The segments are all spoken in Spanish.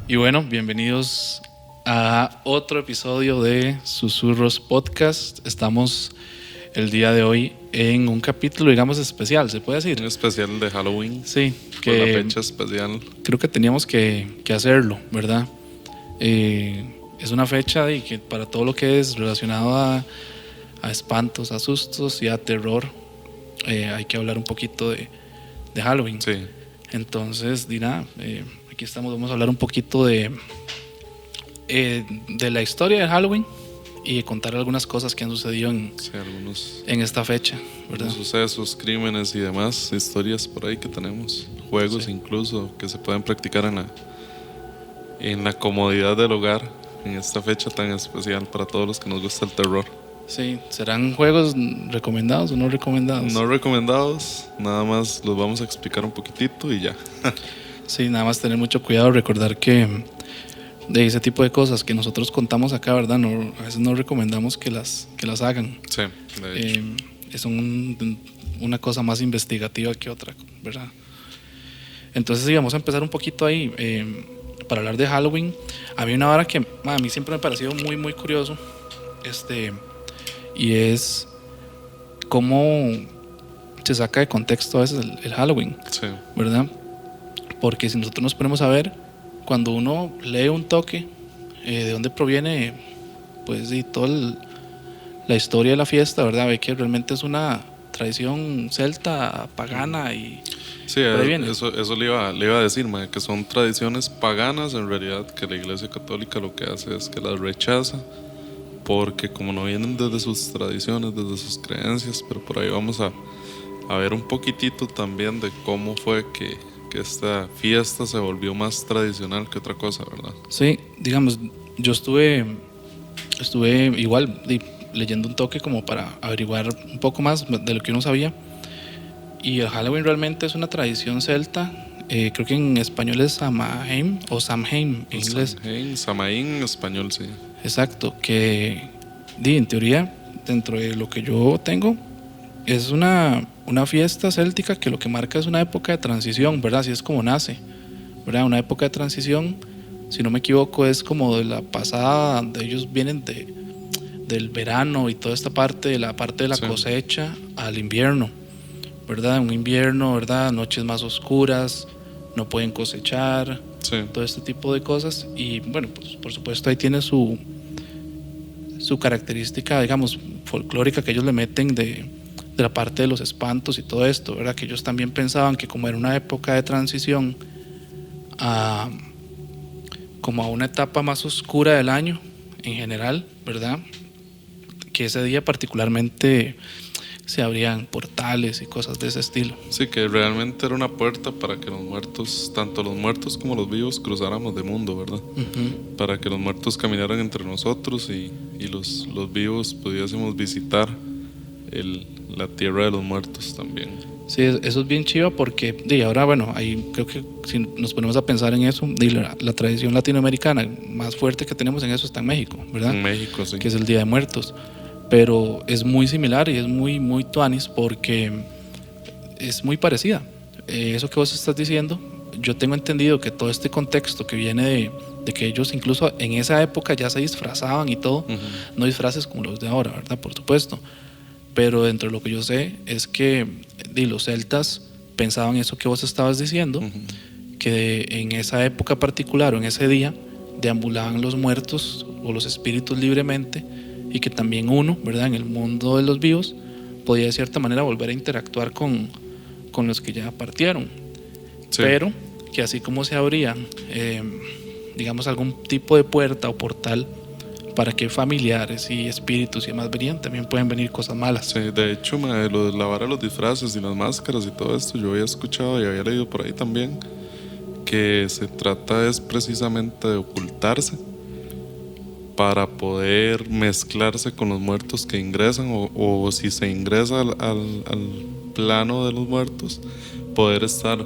Y bueno, bienvenidos a otro episodio de Susurros Podcast. Estamos el día de hoy en un capítulo, digamos, especial, ¿se puede decir? Un especial de Halloween. Sí, Por la que fecha especial. creo que teníamos que hacerlo, ¿verdad? Es una fecha de que para todo lo que es relacionado a espantos, a sustos y a terror, hay que hablar un poquito de Halloween. Sí. Entonces, aquí estamos, vamos a hablar un poquito de la historia de Halloween y contar algunas cosas que han sucedido Algunos en esta fecha, ¿verdad? sucesos, crímenes y demás historias por ahí que tenemos. Juegos Sí. incluso que se pueden practicar en la comodidad del hogar en esta fecha tan especial para todos los que nos gusta el terror. Sí, ¿serán juegos recomendados o no recomendados? No recomendados, nada más los vamos a explicar un poquitito y ya. Sí, nada más tener mucho cuidado, recordar que de ese tipo de cosas que nosotros contamos acá, ¿verdad? No, a veces no recomendamos que las hagan. Sí, de hecho. Es una cosa más investigativa que otra, ¿verdad? Entonces sí, vamos a empezar un poquito ahí para hablar de Halloween. Había una vara que a mí siempre me ha parecido muy, muy curioso, y es cómo se saca de contexto a veces el Halloween, Sí. ¿verdad? Porque si nosotros nos ponemos a ver, cuando uno lee un toque de dónde proviene, pues, y toda la historia de la fiesta, ¿verdad? Ve que realmente es una tradición celta, pagana y Sí, por ahí viene. eso le iba a decir, mae, que son tradiciones paganas en realidad, que la Iglesia Católica lo que hace es que las rechaza, porque como no vienen desde sus tradiciones, desde sus creencias, pero por ahí vamos a ver un poquitito también de cómo fue que esta fiesta se volvió más tradicional que otra cosa, ¿verdad? Sí, digamos, yo estuve igual leyendo un toque como para averiguar un poco más de lo que uno sabía. Y el Halloween realmente es una tradición celta. Creo que en español es Samhain o Samhain en inglés. Samaín en español, sí. Exacto, que en teoría, dentro de lo que yo tengo, es una fiesta céltica que lo que marca es una época de transición, ¿verdad? Así es como nace, ¿verdad? Una época de transición, si no me equivoco, es como de la pasada, de ellos vienen del verano y toda esta parte, de la Sí. cosecha al invierno, ¿verdad? Un invierno, ¿verdad? Noches más oscuras, no pueden cosechar, Sí. todo este tipo de cosas. Y bueno, pues por supuesto ahí tiene su característica, digamos, folclórica que ellos le meten de la parte de los espantos y todo esto, ¿verdad? Que ellos también pensaban que como era una época de transición como a una etapa más oscura del año en general, ¿verdad? Que ese día particularmente se abrían portales y cosas de ese estilo. Sí, que realmente era una puerta para que los muertos, tanto los muertos como los vivos, cruzáramos de mundo, ¿verdad? Uh-huh. Para que los muertos caminaran entre nosotros y los vivos pudiésemos visitar la tierra de los muertos también. Sí, eso es bien chiva porque ahora, bueno, ahí creo que si nos ponemos a pensar en eso, la tradición latinoamericana más fuerte que tenemos en eso está en México, ¿verdad? En México, sí. Que es el Día de Muertos. Pero es muy similar y es muy, muy tuanis porque es muy parecida. Eso que vos estás diciendo, yo tengo entendido que todo este contexto que viene de que ellos incluso en esa época ya se disfrazaban y todo, Uh-huh. no disfraces como los de ahora, ¿verdad? Por supuesto. Pero dentro de lo que yo sé es que los celtas pensaban eso que vos estabas diciendo, Uh-huh. que en esa época particular o en ese día deambulaban los muertos o los espíritus libremente y que también uno, ¿verdad? En el mundo de los vivos podía de cierta manera volver a interactuar con los que ya partieron. Sí. Pero que así como se abría digamos algún tipo de puerta o portal para que familiares y espíritus y demás venían, también pueden venir cosas malas. Sí, de hecho, lo de lavar a los disfraces y las máscaras y todo esto, yo había escuchado y había leído por ahí también que se trata es precisamente de ocultarse para poder mezclarse con los muertos que ingresan o si se ingresa al plano de los muertos, poder estar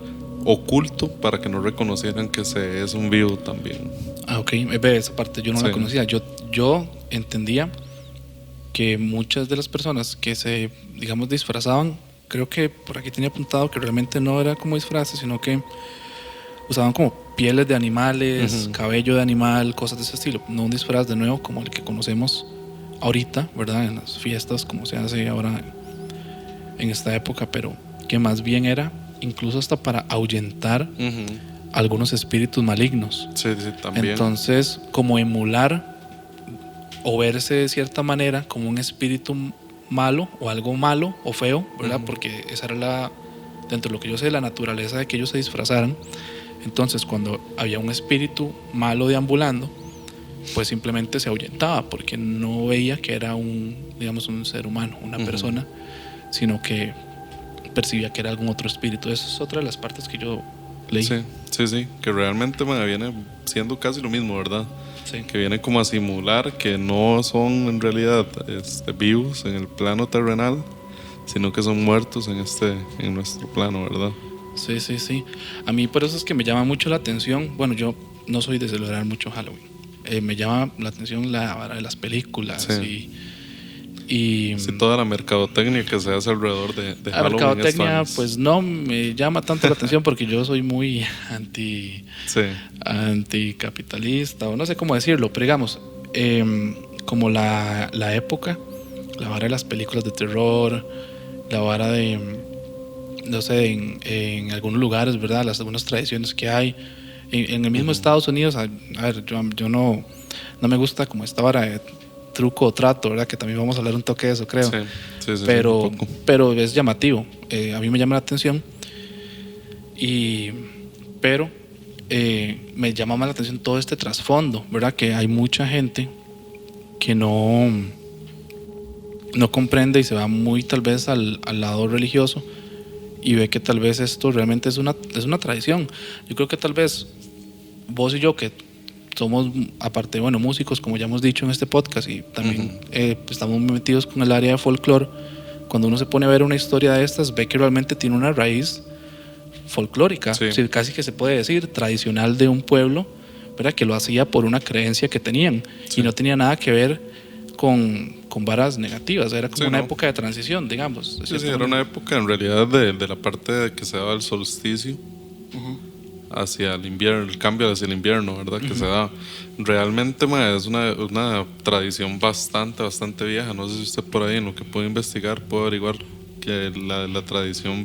oculto para que no reconocieran que se es un vivo también. Ok, esa parte yo no la conocía. Yo entendía que muchas de las personas que se, digamos, disfrazaban, creo que por aquí tenía apuntado que realmente no era como disfraces, sino que usaban como pieles de animales, cabello de animal, cosas de ese estilo. No un disfraz de nuevo como el que conocemos ahorita, ¿verdad? En las fiestas, como se hace ahora en esta época, pero que más bien era incluso hasta para ahuyentar algunos espíritus malignos. Sí, también. Entonces, como emular o verse de cierta manera como un espíritu malo o algo malo o feo, ¿verdad? Porque esa era dentro de lo que yo sé, la naturaleza de que ellos se disfrazaran. Entonces, cuando había un espíritu malo deambulando, pues simplemente se ahuyentaba porque no veía que era un ser humano, una persona, sino que percibía que era algún otro espíritu. Esa es otra de las partes que yo leí. Sí, que realmente viene siendo casi lo mismo, ¿verdad? Sí. Que viene como a simular que no son en realidad vivos en el plano terrenal, sino que son muertos en nuestro plano, ¿verdad? Sí. A mí por eso es que me llama mucho la atención. Bueno, yo no soy de celebrar mucho Halloween. Me llama la atención la vara de las películas y toda la mercadotecnia que se hace alrededor de la Halloween. mercadotecnia pues no me llama tanto la atención porque yo soy muy anticapitalista, o no sé cómo decirlo, pero digamos, como la época, la vara de las películas de terror, la vara de, no sé, en algunos lugares, ¿verdad? Algunas tradiciones que hay en el mismo Estados Unidos. A ver, yo no me gusta como esta vara de truco o trato, ¿verdad? Que también vamos a hablar un toque de eso, creo. Sí, pero es llamativo. A mí me llama la atención. Pero me llama más la atención todo este trasfondo, ¿verdad? Que hay mucha gente que no comprende y se va muy tal vez al lado religioso y ve que tal vez esto realmente es una tradición. Yo creo que tal vez vos y yo, que somos, aparte, bueno, músicos, como ya hemos dicho en este podcast, y también estamos metidos con el área de folclore, cuando uno se pone a ver una historia de estas, ve que realmente tiene una raíz folclórica, es decir, casi que se puede decir tradicional de un pueblo, ¿verdad? Que lo hacía por una creencia que tenían y no tenía nada que ver con varas negativas, era como una época de transición, digamos. Sí, era una época en realidad de la parte de que se daba el solsticio hacia el invierno, el cambio hacia el invierno, ¿verdad? Que se da. Realmente es una tradición bastante vieja. No sé si usted por ahí en lo que puede investigar puede averiguar que la tradición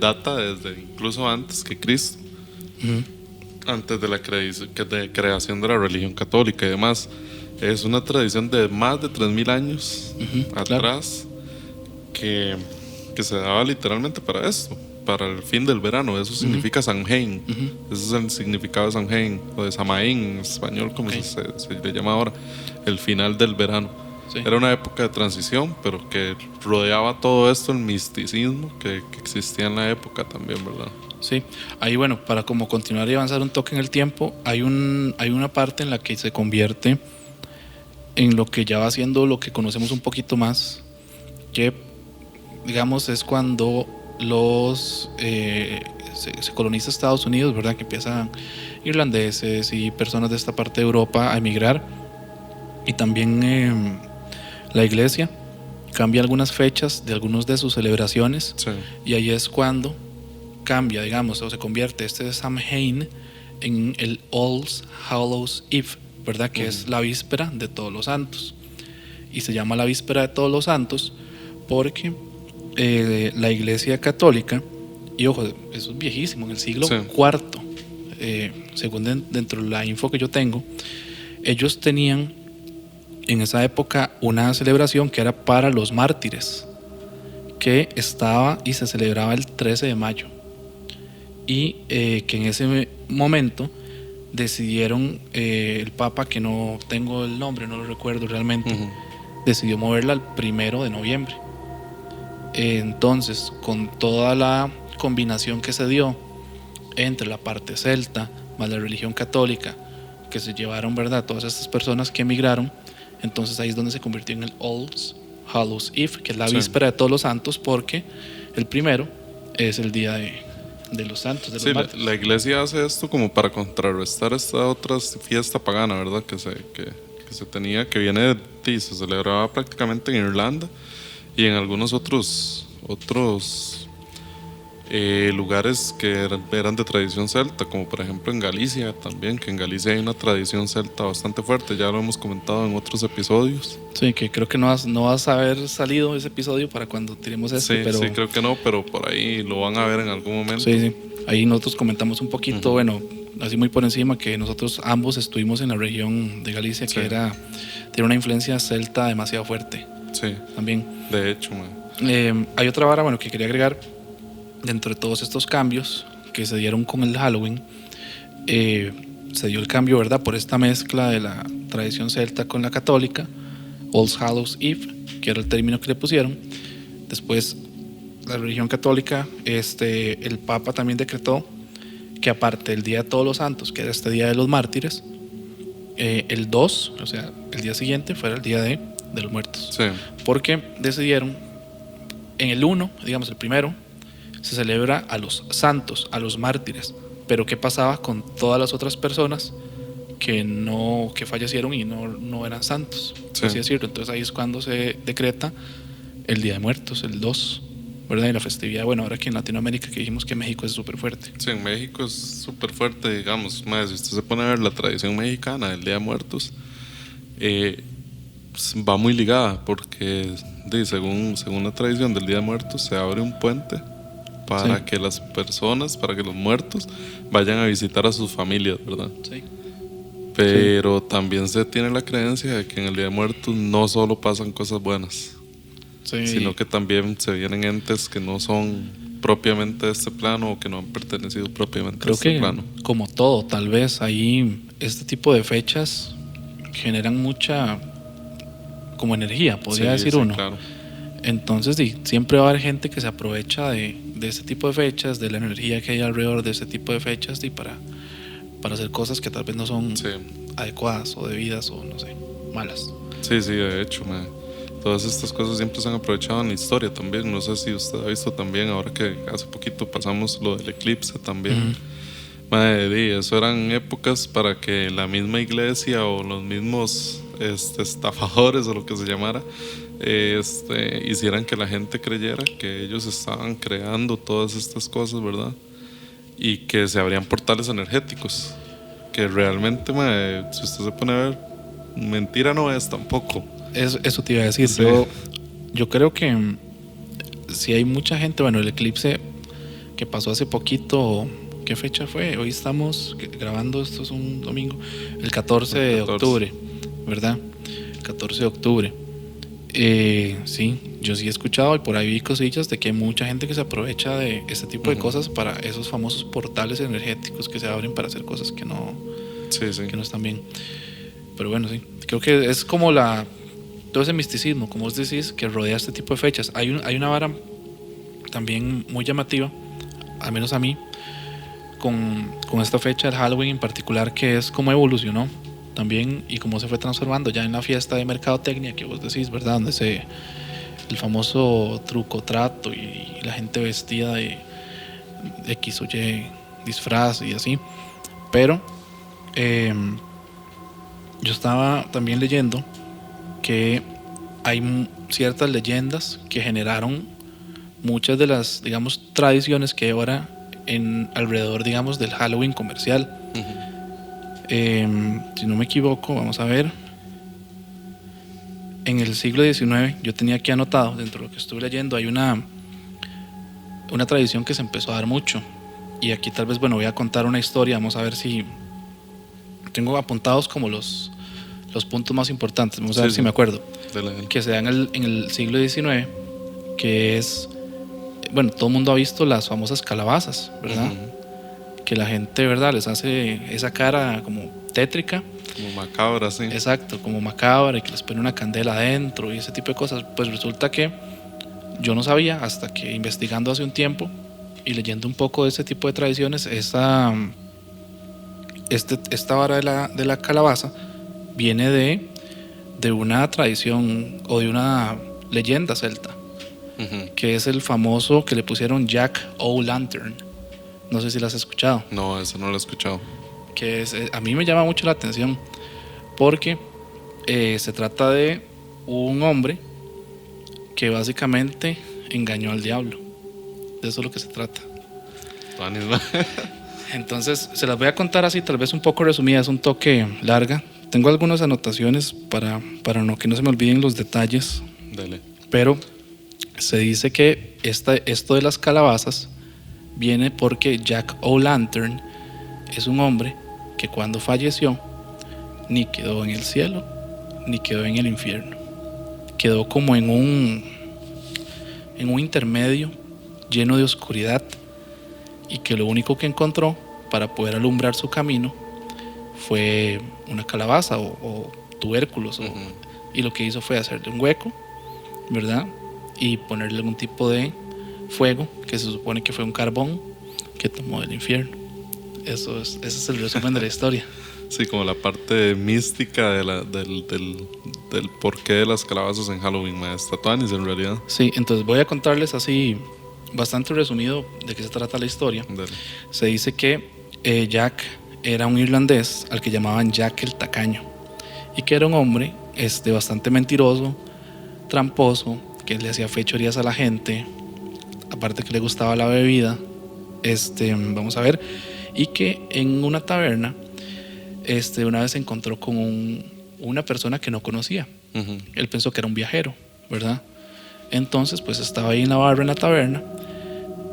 data desde incluso antes que Cristo, antes de la creación de la religión católica y demás. Es una tradición de más de 3.000 años atrás, que se daba literalmente para esto, para el fin del verano. Eso significa Samhain. Ese es el significado de Samhain, o de Samaín en español, como se le llama ahora, el final del verano. Era una época de transición, pero que rodeaba todo esto, el misticismo que existía en la época también, ¿verdad? Sí, ahí bueno, para como continuar y avanzar un toque en el tiempo, hay una parte en la que se convierte en lo que ya va siendo lo que conocemos un poquito más, que digamos es cuando se coloniza Estados Unidos, ¿verdad? Que empiezan irlandeses y personas de esta parte de Europa a emigrar, y también la iglesia cambia algunas fechas de algunas de sus celebraciones, y ahí es cuando cambia, digamos, o se convierte este Samhain en el All Hallows Eve, ¿verdad? Que es la víspera de Todos los Santos, y se llama la víspera de Todos los Santos porque la iglesia católica, y ojo, eso es viejísimo, en el siglo IV, según dentro de la info que yo tengo, ellos tenían en esa época una celebración que era para los mártires, que estaba y se celebraba el 13 de mayo, y que en ese momento decidieron, el Papa, que no tengo el nombre, no lo recuerdo realmente, decidió moverla al 1 de noviembre. Entonces, con toda la combinación que se dio entre la parte celta más la religión católica, que se llevaron, ¿verdad?, todas estas personas que emigraron, entonces ahí es donde se convirtió en el All Hallows Eve, que es la víspera de Todos los Santos, porque el 1 es el día de los santos, de los mártires. La iglesia hace esto como para contrarrestar esta otra fiesta pagana, ¿verdad? Que se tenía, que se celebraba prácticamente en Irlanda y en algunos otros lugares que eran de tradición celta, como por ejemplo en Galicia también, que en Galicia hay una tradición celta bastante fuerte, ya lo hemos comentado en otros episodios. Sí, que creo que no vas a haber salido ese episodio para cuando tiremos este, pero... Sí, creo que no, pero por ahí lo van a ver en algún momento. Sí, ahí nosotros comentamos un poquito, bueno, así muy por encima, que nosotros ambos estuvimos en la región de Galicia, que tiene una influencia celta demasiado fuerte. Sí, también. De hecho, hay otra vara, bueno, que quería agregar dentro de todos estos cambios que se dieron con el Halloween. Se dio el cambio, ¿verdad?, por esta mezcla de la tradición celta con la católica, All Hallows Eve, que era el término que le pusieron. Después, la religión católica, el Papa también decretó que aparte del Día de Todos los Santos, que era este Día de los Mártires, el 2, o sea, el día siguiente, fuera el Día de los Muertos. Sí. Porque decidieron, en el 1, digamos el primero, se celebra a los santos, a los mártires. Pero ¿qué pasaba con todas las otras personas que fallecieron y no eran santos? Por así decirlo. Entonces ahí es cuando se decreta el Día de Muertos, el 2, ¿verdad? Y la festividad, bueno, ahora aquí en Latinoamérica, que dijimos que México es súper fuerte. Sí, en México es súper fuerte, digamos. Si usted se pone a ver la tradición mexicana del Día de Muertos, va muy ligada, porque según la tradición del Día de Muertos, se abre un puente para que las personas, para que los muertos vayan a visitar a sus familias, ¿verdad? Sí. Pero también se tiene la creencia de que en el Día de Muertos no solo pasan cosas buenas, sino que también se vienen entes que no son propiamente de este plano o que no han pertenecido propiamente a este plano. Creo que como todo, tal vez ahí este tipo de fechas generan mucha como energía, podría decir uno. Claro. Entonces siempre va a haber gente que se aprovecha de este tipo de fechas, de la energía que hay alrededor de este tipo de fechas, y para hacer cosas que tal vez no son adecuadas o debidas o no sé, malas. Sí, de hecho, todas estas cosas siempre se han aprovechado en la historia también. No sé si usted ha visto también, ahora que hace poquito pasamos lo del eclipse también. Eso eran épocas para que la misma iglesia o los mismos estafadores o lo que se llamara, hicieran que la gente creyera que ellos estaban creando todas estas cosas, ¿verdad? Y que se abrían portales energéticos, que realmente, si usted se pone a ver, mentira no es tampoco. Eso te iba a decir. Yo creo que si hay mucha gente, bueno, el eclipse que pasó hace poquito, ¿qué fecha fue? Hoy estamos grabando, esto es un domingo, el 14 de octubre, ¿verdad? El 14 de octubre. Sí, yo sí he escuchado y por ahí vi cosillas de que hay mucha gente que se aprovecha de este tipo de cosas para esos famosos portales energéticos que se abren para hacer cosas que no están bien. Pero bueno, sí, creo que es como todo ese misticismo, como vos decís, que rodea este tipo de fechas. Hay una vara también muy llamativa, al menos a mí, con esta fecha del Halloween en particular, que es cómo evolucionó también y cómo se fue transformando ya en la fiesta de mercadotecnia que vos decís, ¿verdad? Donde el famoso truco trato y la gente vestida de X o Y disfraz y así. Pero yo estaba también leyendo que hay ciertas leyendas que generaron muchas de las, digamos, tradiciones que hay ahora alrededor, digamos, del Halloween comercial. Si no me equivoco, vamos a ver, en el siglo XIX, yo tenía aquí anotado, dentro de lo que estuve leyendo, hay una tradición que se empezó a dar mucho, y aquí tal vez, bueno, voy a contar una historia, vamos a ver si tengo apuntados como los puntos más importantes, vamos a ver si me acuerdo, que se da en el siglo XIX, que es, bueno, todo el mundo ha visto las famosas calabazas, ¿verdad? Que la gente, ¿verdad?, les hace esa cara como tétrica, como macabra, sí. Exacto, como macabra, y que les pone una candela adentro y ese tipo de cosas. Pues resulta que yo no sabía, hasta que investigando hace un tiempo y leyendo un poco de ese tipo de tradiciones, esta vara de la calabaza viene de una tradición o de una leyenda celta, que es el famoso que le pusieron Jack O'Lantern. No sé si lo has escuchado. No, eso no lo he escuchado. Que a mí me llama mucho la atención porque se trata de un hombre que básicamente engañó al diablo. De eso es lo que se trata. Tuanis, ma. Entonces, se las voy a contar así, tal vez un poco resumidas, un toque larga. Tengo algunas anotaciones para que no se me olviden los detalles. Dale. Pero se dice que esto de las calabazas viene porque Jack O'Lantern es un hombre que cuando falleció ni quedó en el cielo ni quedó en el infierno. Quedó como en un intermedio lleno de oscuridad, y que lo único que encontró para poder alumbrar su camino fue una calabaza o tubérculos. Y lo que hizo fue hacerle un hueco, ¿verdad? Y ponerle algún tipo de fuego, que se supone que fue un carbón que tomó del infierno. Ese es el resumen de la historia. Sí, como la parte mística del porqué de las calabazas en Halloween, maestra Tuanis, en realidad. Sí, entonces voy a contarles así bastante resumido de qué se trata la historia. Dale. Se dice que Jack era un irlandés al que llamaban Jack el Tacaño, y que era un hombre bastante mentiroso, tramposo, que le hacía fechorías a la gente, aparte que le gustaba la bebida, vamos a ver, y que en una taberna una vez se encontró con una persona que no conocía. Él pensó que era un viajero, ¿verdad? Entonces pues estaba ahí en la barra, en la taberna,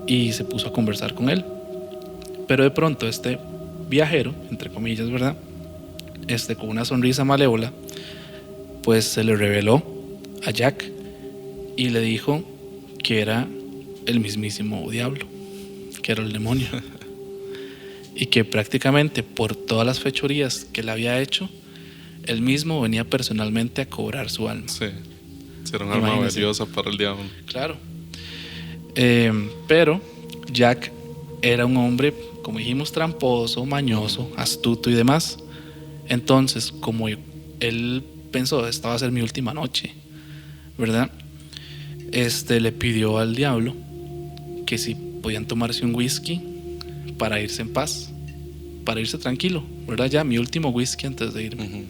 y se puso a conversar con él. Pero de pronto este viajero, entre comillas, ¿verdad?, con una sonrisa malévola, pues se le reveló a Jack y le dijo que era el mismísimo diablo, que era el demonio. Y que prácticamente por todas las fechorías que él había hecho, él mismo venía personalmente a cobrar su alma. Sí, era un arma valiosa para el diablo. Claro. Pero Jack era un hombre, como dijimos, tramposo, mañoso, astuto y demás. Entonces, como él pensó, esta va a ser mi última noche, ¿verdad?, le pidió al diablo que si podían tomarse un whisky para irse en paz, para irse tranquilo, ¿verdad? Ya mi último whisky antes de irme.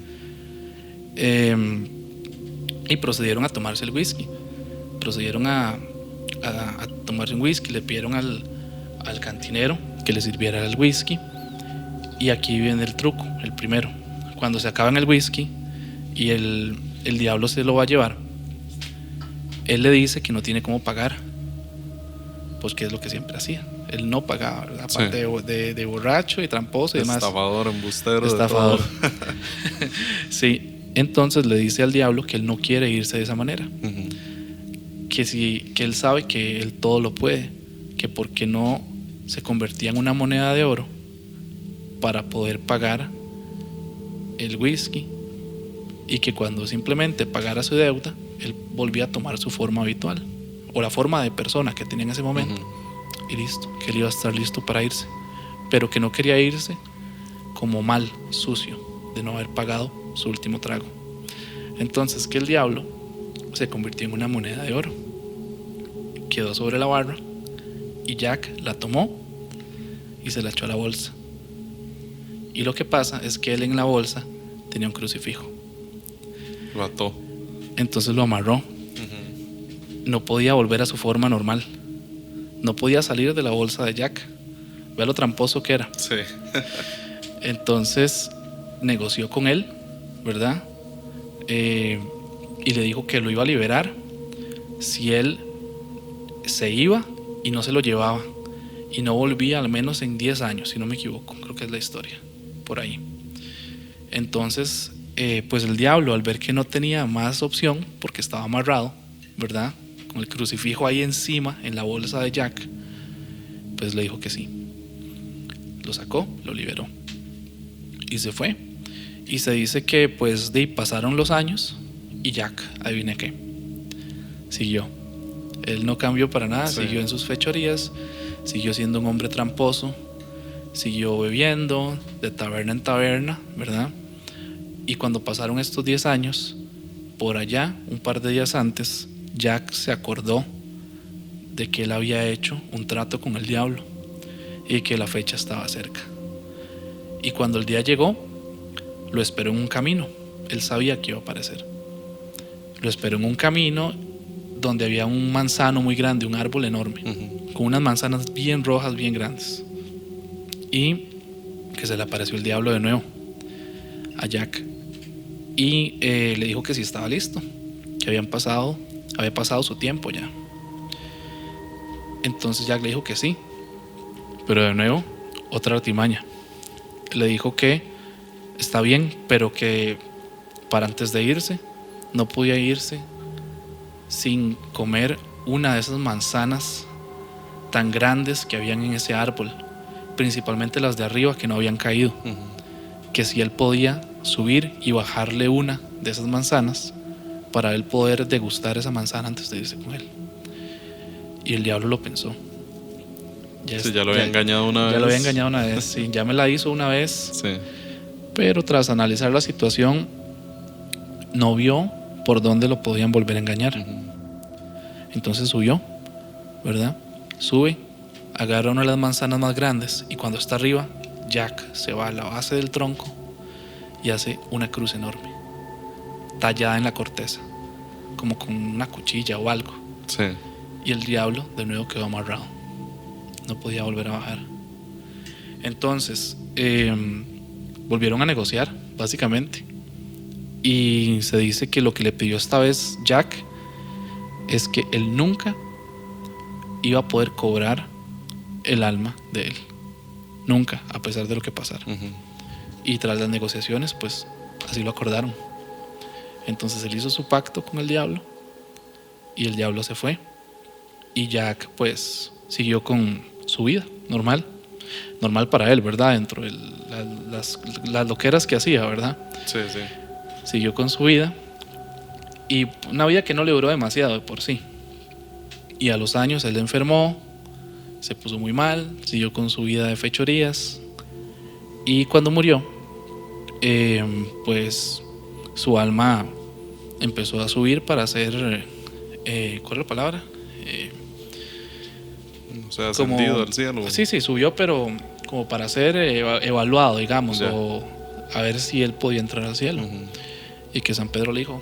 Y procedieron a tomarse el whisky. Procedieron a tomarse un whisky. Le pidieron al cantinero que le sirviera el whisky. Y aquí viene el truco, el primero. Cuando se acaban el whisky y el diablo se lo va a llevar, él le dice que no tiene cómo pagar, pues que es lo que siempre hacía. Él no pagaba, ¿verdad? Aparte de borracho y tramposo y demás. Estafador, embustero. Estafador. Sí. Entonces le dice al diablo que él no quiere irse de esa manera. Que él sabe que él todo lo puede. Que por qué no se convertía en una moneda de oro para poder pagar el whisky. Y que cuando simplemente pagara su deuda, él volvía a tomar su forma habitual, o la forma de persona que tenía en ese momento. Y listo, que él iba a estar listo para irse, pero que no quería irse como mal, sucio, de no haber pagado su último trago. Entonces que el diablo se convirtió en una moneda de oro, quedó sobre la barra, y Jack la tomó y se la echó a la bolsa. Y lo que pasa es que él en la bolsa tenía un crucifijo. Lo ató. Entonces lo amarró. No podía volver a su forma normal. No podía salir de la bolsa de Jack. Vea lo tramposo que era. Sí. Entonces negoció con él, ¿verdad? Y le dijo que lo iba a liberar si él se iba y no se lo llevaba y no volvía al menos en 10 años, si no me equivoco. Creo que es la historia, por ahí. Entonces, pues el diablo, al ver que no tenía más opción, porque estaba amarrado, ¿verdad?, con el crucifijo ahí encima, en la bolsa de Jack, pues le dijo que sí. Lo sacó, lo liberó y se fue. Y se dice que pues pasaron los años y Jack, adivine qué, siguió. Él no cambió para nada, sí. Siguió en sus fechorías, siguió siendo un hombre tramposo, siguió bebiendo de taberna en taberna, ¿verdad? Y cuando pasaron estos 10 años, por allá, un par de días antes, Jack se acordó de que él había hecho un trato con el diablo y que la fecha estaba cerca. Y cuando el día llegó, lo esperó en un camino. Él sabía que iba a aparecer. Lo esperó en un camino donde había un manzano muy grande, un árbol enorme, con unas manzanas bien rojas, bien grandes. Y que se le apareció el diablo de nuevo a Jack. Y le dijo que sí estaba listo, que había pasado su tiempo ya. Entonces Jack le dijo que sí, pero de nuevo, otra artimaña. Le dijo que está bien, pero que para antes de irse, no podía irse sin comer una de esas manzanas tan grandes que habían en ese árbol, principalmente las de arriba que no habían caído. Que si él podía subir y bajarle una de esas manzanas para él poder degustar esa manzana antes de irse con él. Y el diablo lo pensó. Ya lo había engañado una vez. Ya lo había engañado una vez, sí, ya me la hizo una vez. Sí. Pero tras analizar la situación, no vio por dónde lo podían volver a engañar. Entonces subió, ¿verdad? Sube, agarra una de las manzanas más grandes y cuando está arriba, Jack se va a la base del tronco y hace una cruz enorme, tallada en la corteza, como con una cuchilla o algo. Sí. Y el diablo de nuevo quedó amarrado, no podía volver a bajar. Entonces volvieron a negociar básicamente, y se dice que lo que le pidió esta vez Jack es que él nunca iba a poder cobrar el alma de él, nunca, a pesar de lo que pasara. Y tras las negociaciones, pues así lo acordaron. Entonces él hizo su pacto con el diablo y el diablo se fue y Jack pues siguió con su vida normal para él, ¿verdad? Dentro de las loqueras que hacía, ¿verdad? Sí. Siguió con su vida y una vida que no le duró demasiado de por sí. Y a los años él enfermó, se puso muy mal, siguió con su vida de fechorías y cuando murió, pues su alma empezó a subir para ser, ¿cuál es la palabra? O sea, ascendido al cielo. Sí, subió, pero como para ser evaluado, digamos, o a ver si él podía entrar al cielo. Y que San Pedro le dijo: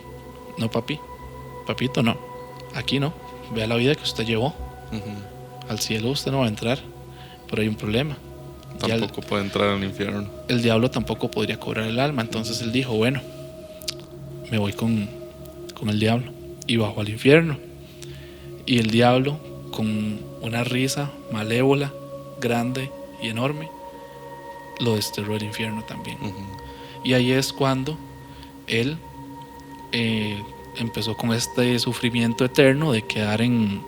no, papito, no, aquí no, vea la vida que usted llevó. Al cielo usted no va a entrar, pero hay un problema. Tampoco puede entrar al infierno. El diablo tampoco podría cobrar el alma. Entonces él dijo: bueno, me voy con el diablo. Y bajó al infierno. Y el diablo, con una risa malévola, grande y enorme, lo desterró el infierno también. Y ahí es cuando él empezó con este sufrimiento eterno de quedar en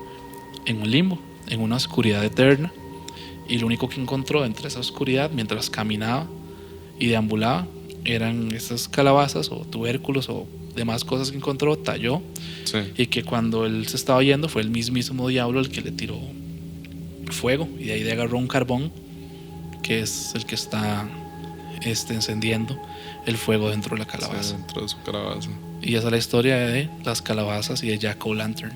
un limbo, en una oscuridad eterna. Y lo único que encontró entre esa oscuridad mientras caminaba y deambulaba eran esas calabazas o tubérculos o demás cosas que encontró, talló. Sí. Y que cuando él se estaba yendo fue el mismísimo diablo el que le tiró fuego y de ahí le agarró un carbón que es el que está encendiendo el fuego dentro de la calabaza. Sí, dentro de su calabaza. Y esa es la historia de las calabazas y de Jack O'Lantern.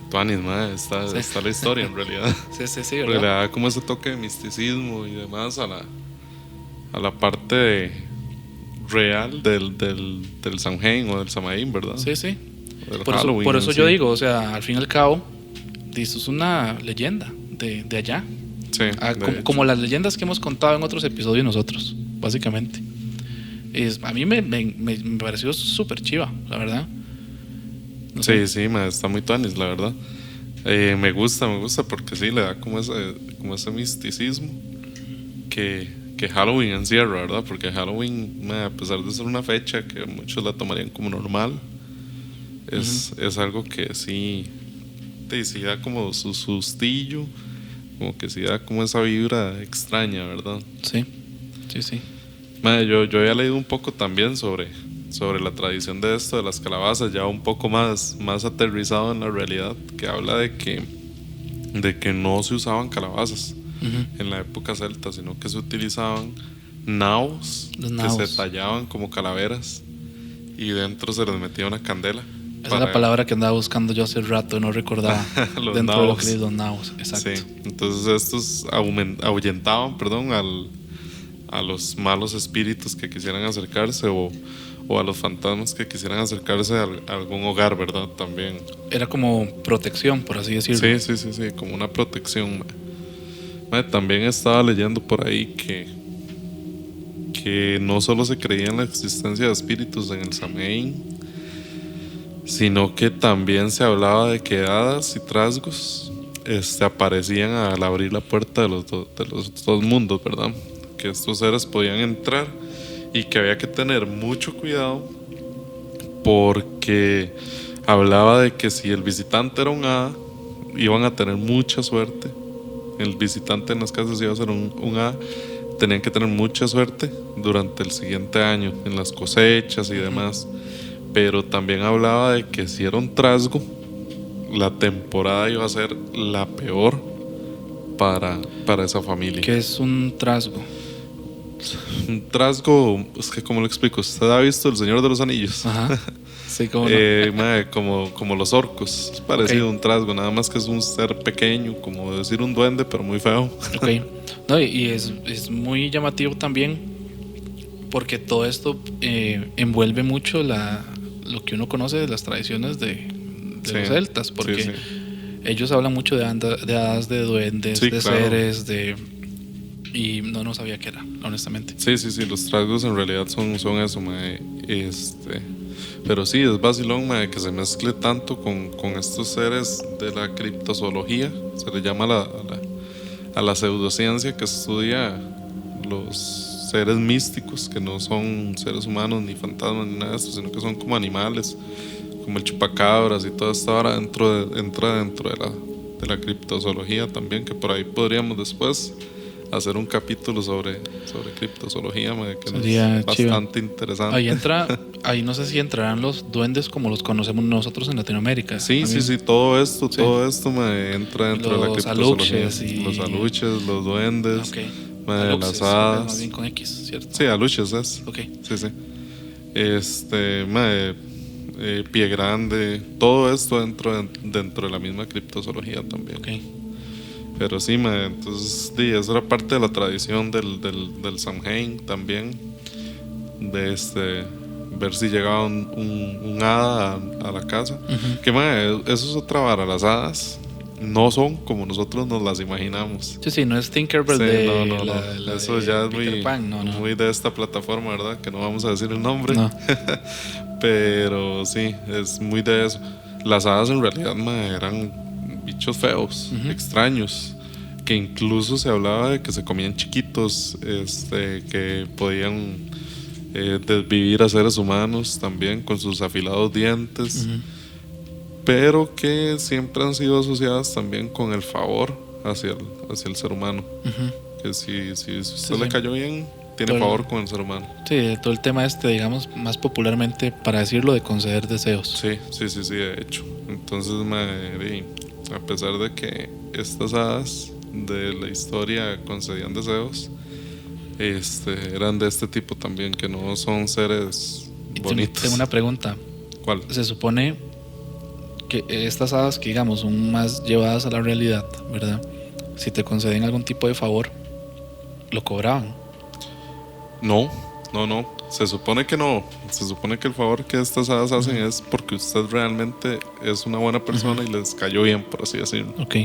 Tuanis, madre, está la historia en realidad. Sí, ¿verdad? Porque le da como ese toque de misticismo y demás a la parte real del Samhain o del Samaín, ¿verdad? Sí. Del por Halloween, eso yo digo, o sea, al fin y al cabo, esto es una leyenda de allá. Sí, como las leyendas que hemos contado en otros episodios nosotros, básicamente. A mí me pareció súper chiva, la verdad. No sé. Sí, está muy tuanis, la verdad. Me gusta porque sí, le da como ese misticismo que Halloween encierra, ¿verdad? Porque Halloween, a pesar de ser una fecha que muchos la tomarían como normal, es algo que sí da como su sustillo, como que sí da como esa vibra extraña, ¿verdad? Sí. Yo había leído un poco también sobre la tradición de esto de las calabazas, ya un poco más aterrizado en la realidad, que habla de que no se usaban calabazas en la época celta, sino que se utilizaban naos que se tallaban como calaveras y dentro se les metía una candela. Esa es la palabra que andaba buscando yo hace rato y no recordaba. Dentro naos. De lo que es los naos, exacto. Sí, entonces estos ahuyentaban, a los malos espíritus que quisieran acercarse o o a los fantasmas que quisieran acercarse a algún hogar, ¿verdad? También. Era como protección, por así decirlo. Sí, como una protección. También estaba leyendo por ahí que no solo se creía en la existencia de espíritus en el Samhain, sino que también se hablaba de que hadas y trasgos aparecían al abrir la puerta de los dos mundos, ¿verdad? Que estos seres podían entrar y que había que tener mucho cuidado porque hablaba de que si el visitante era un hada, iban a tener mucha suerte. El visitante en las casas iba a ser un hada, tenían que tener mucha suerte durante el siguiente año en las cosechas y demás. Pero también hablaba de que si era un trasgo, la temporada iba a ser la peor para esa familia. ¿Qué es un trasgo? Un trasgo, es que como lo explico, ¿usted ha visto El Señor de los Anillos? Ajá. Sí, como no. Como los orcos. Es parecido a un trasgo, nada más que es un ser pequeño, como decir un duende, pero muy feo. Ok. No, y es muy llamativo también porque todo esto envuelve mucho lo que uno conoce de las tradiciones de los celtas, porque ellos hablan mucho de hadas, de duendes, de claro. seres, y no sabía qué era, honestamente. Sí, los trasgos en realidad son eso, mae. Pero sí, es vacilón, mae, que se mezcle tanto con estos seres de la criptozoología. Se le llama a la pseudociencia que estudia los seres místicos, que no son seres humanos ni fantasmas ni nada de esto, sino que son como animales, como el chupacabras y toda esta hora entra dentro de la criptozoología también, que por ahí podríamos después hacer un capítulo sobre criptozoología, que sería es bastante interesante. Ahí no sé si entrarán los duendes como los conocemos nosotros en Latinoamérica. Sí, todo esto entra dentro de la criptozoología. Los aluches, los duendes, okay. Las hadas. Más bien con X, ¿cierto? Sí, aluches es. Okay. Sí. Pie grande, todo esto dentro de la misma criptozoología también. Okay. Pero sí, entonces eso era parte de la tradición del Samhain también, de ver si llegaba un hada a la casa. Que eso es otra vara. Las hadas no son como nosotros nos las imaginamos. Sí, no es Tinkerbell no. Eso ya es muy de esta plataforma, ¿verdad? Que no vamos a decir el nombre. No. Pero sí, es muy de eso. Las hadas en realidad eran bichos feos, extraños, que incluso se hablaba de que se comían chiquitos, que podían desvivir a seres humanos también con sus afilados dientes, pero que siempre han sido asociadas también con el favor hacia el ser humano, que si usted le cayó bien, tiene favor con el ser humano. Sí, todo el tema digamos, más popularmente, para decirlo, de conceder deseos. Sí, de hecho. Entonces, a pesar de que estas hadas de la historia concedían deseos, eran de este tipo también, que no son seres bonitos. Tengo una pregunta. ¿Cuál? Se supone que estas hadas que digamos son más llevadas a la realidad, ¿verdad? Si te conceden algún tipo de favor, ¿lo cobraban? No. Se supone que no. Se supone que el favor que estas hadas hacen es porque usted realmente es una buena persona y les cayó bien, por así decirlo. Ok.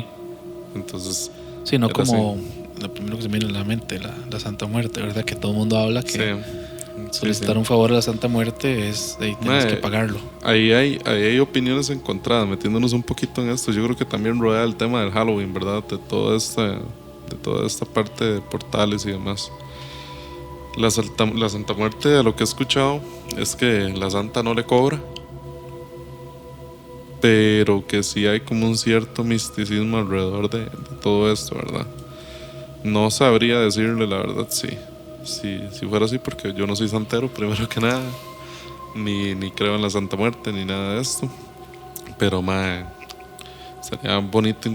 Entonces, sí, no como lo primero que se me viene a la mente, la Santa Muerte, ¿verdad? Que todo el mundo habla que solicitar un favor a la Santa Muerte es tienes que pagarlo. Ahí hay opiniones encontradas, metiéndonos un poquito en esto. Yo creo que también rodea el tema del Halloween, ¿verdad? De toda esta parte de portales y demás. La Santa Muerte, de lo que he escuchado, es que la Santa no le cobra, pero que sí hay como un cierto misticismo alrededor de todo esto, ¿verdad? No sabría decirle la verdad si fuera así, porque yo no soy santero, primero que nada, ni creo en la Santa Muerte, ni nada de esto. Pero sería bonito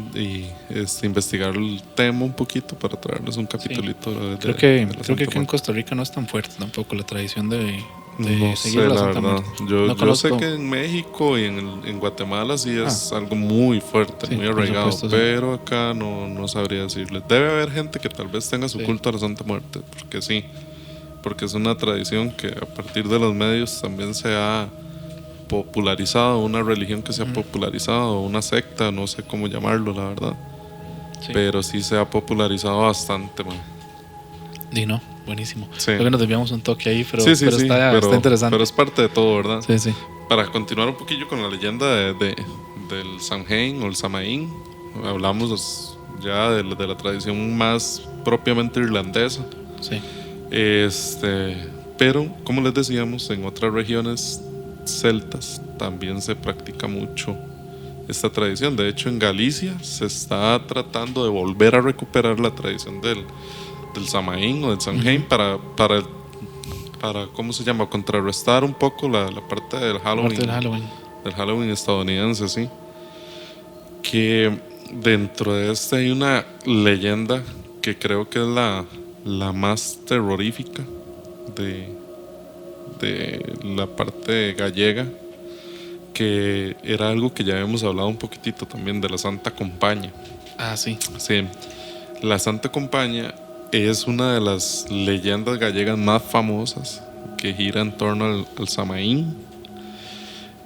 investigar el tema un poquito para traerles un capitulito. Creo que aquí en Costa Rica no es tan fuerte tampoco la tradición de no seguir sé, la la Santa verdad. Muerte. Yo sé que en México y en Guatemala sí es algo muy fuerte, muy arraigado, pero acá no sabría decirle. Debe haber gente que tal vez tenga su culto a la Santa Muerte, porque sí, porque es una tradición que a partir de los medios también se ha popularizado, una religión que se ha popularizado, una secta, no sé cómo llamarlo, la verdad. Sí. Pero sí se ha popularizado bastante, man. Y no, buenísimo. Sí. Creo que nos desviamos un toque ahí, pero, Sí, pero está interesante. Pero es parte de todo, ¿verdad? Sí, sí. Para continuar un poquillo con la leyenda del Samhain o el Samaín, hablamos ya de la tradición más propiamente irlandesa. Sí. Pero, como les decíamos, en otras regiones celtas también se practica mucho esta tradición. De hecho, en Galicia se está tratando de volver a recuperar la tradición del Samaín o del Samhain para ¿cómo se llama? Contrarrestar un poco la parte del Halloween. Del Halloween estadounidense, sí. Que dentro de este hay una leyenda que creo que es la más terrorífica de la parte gallega, que era algo que ya habíamos hablado un poquitito también, de la Santa Compaña. Ah, sí. Sí, la Santa Compaña es una de las leyendas gallegas más famosas, que gira en torno al Samaín.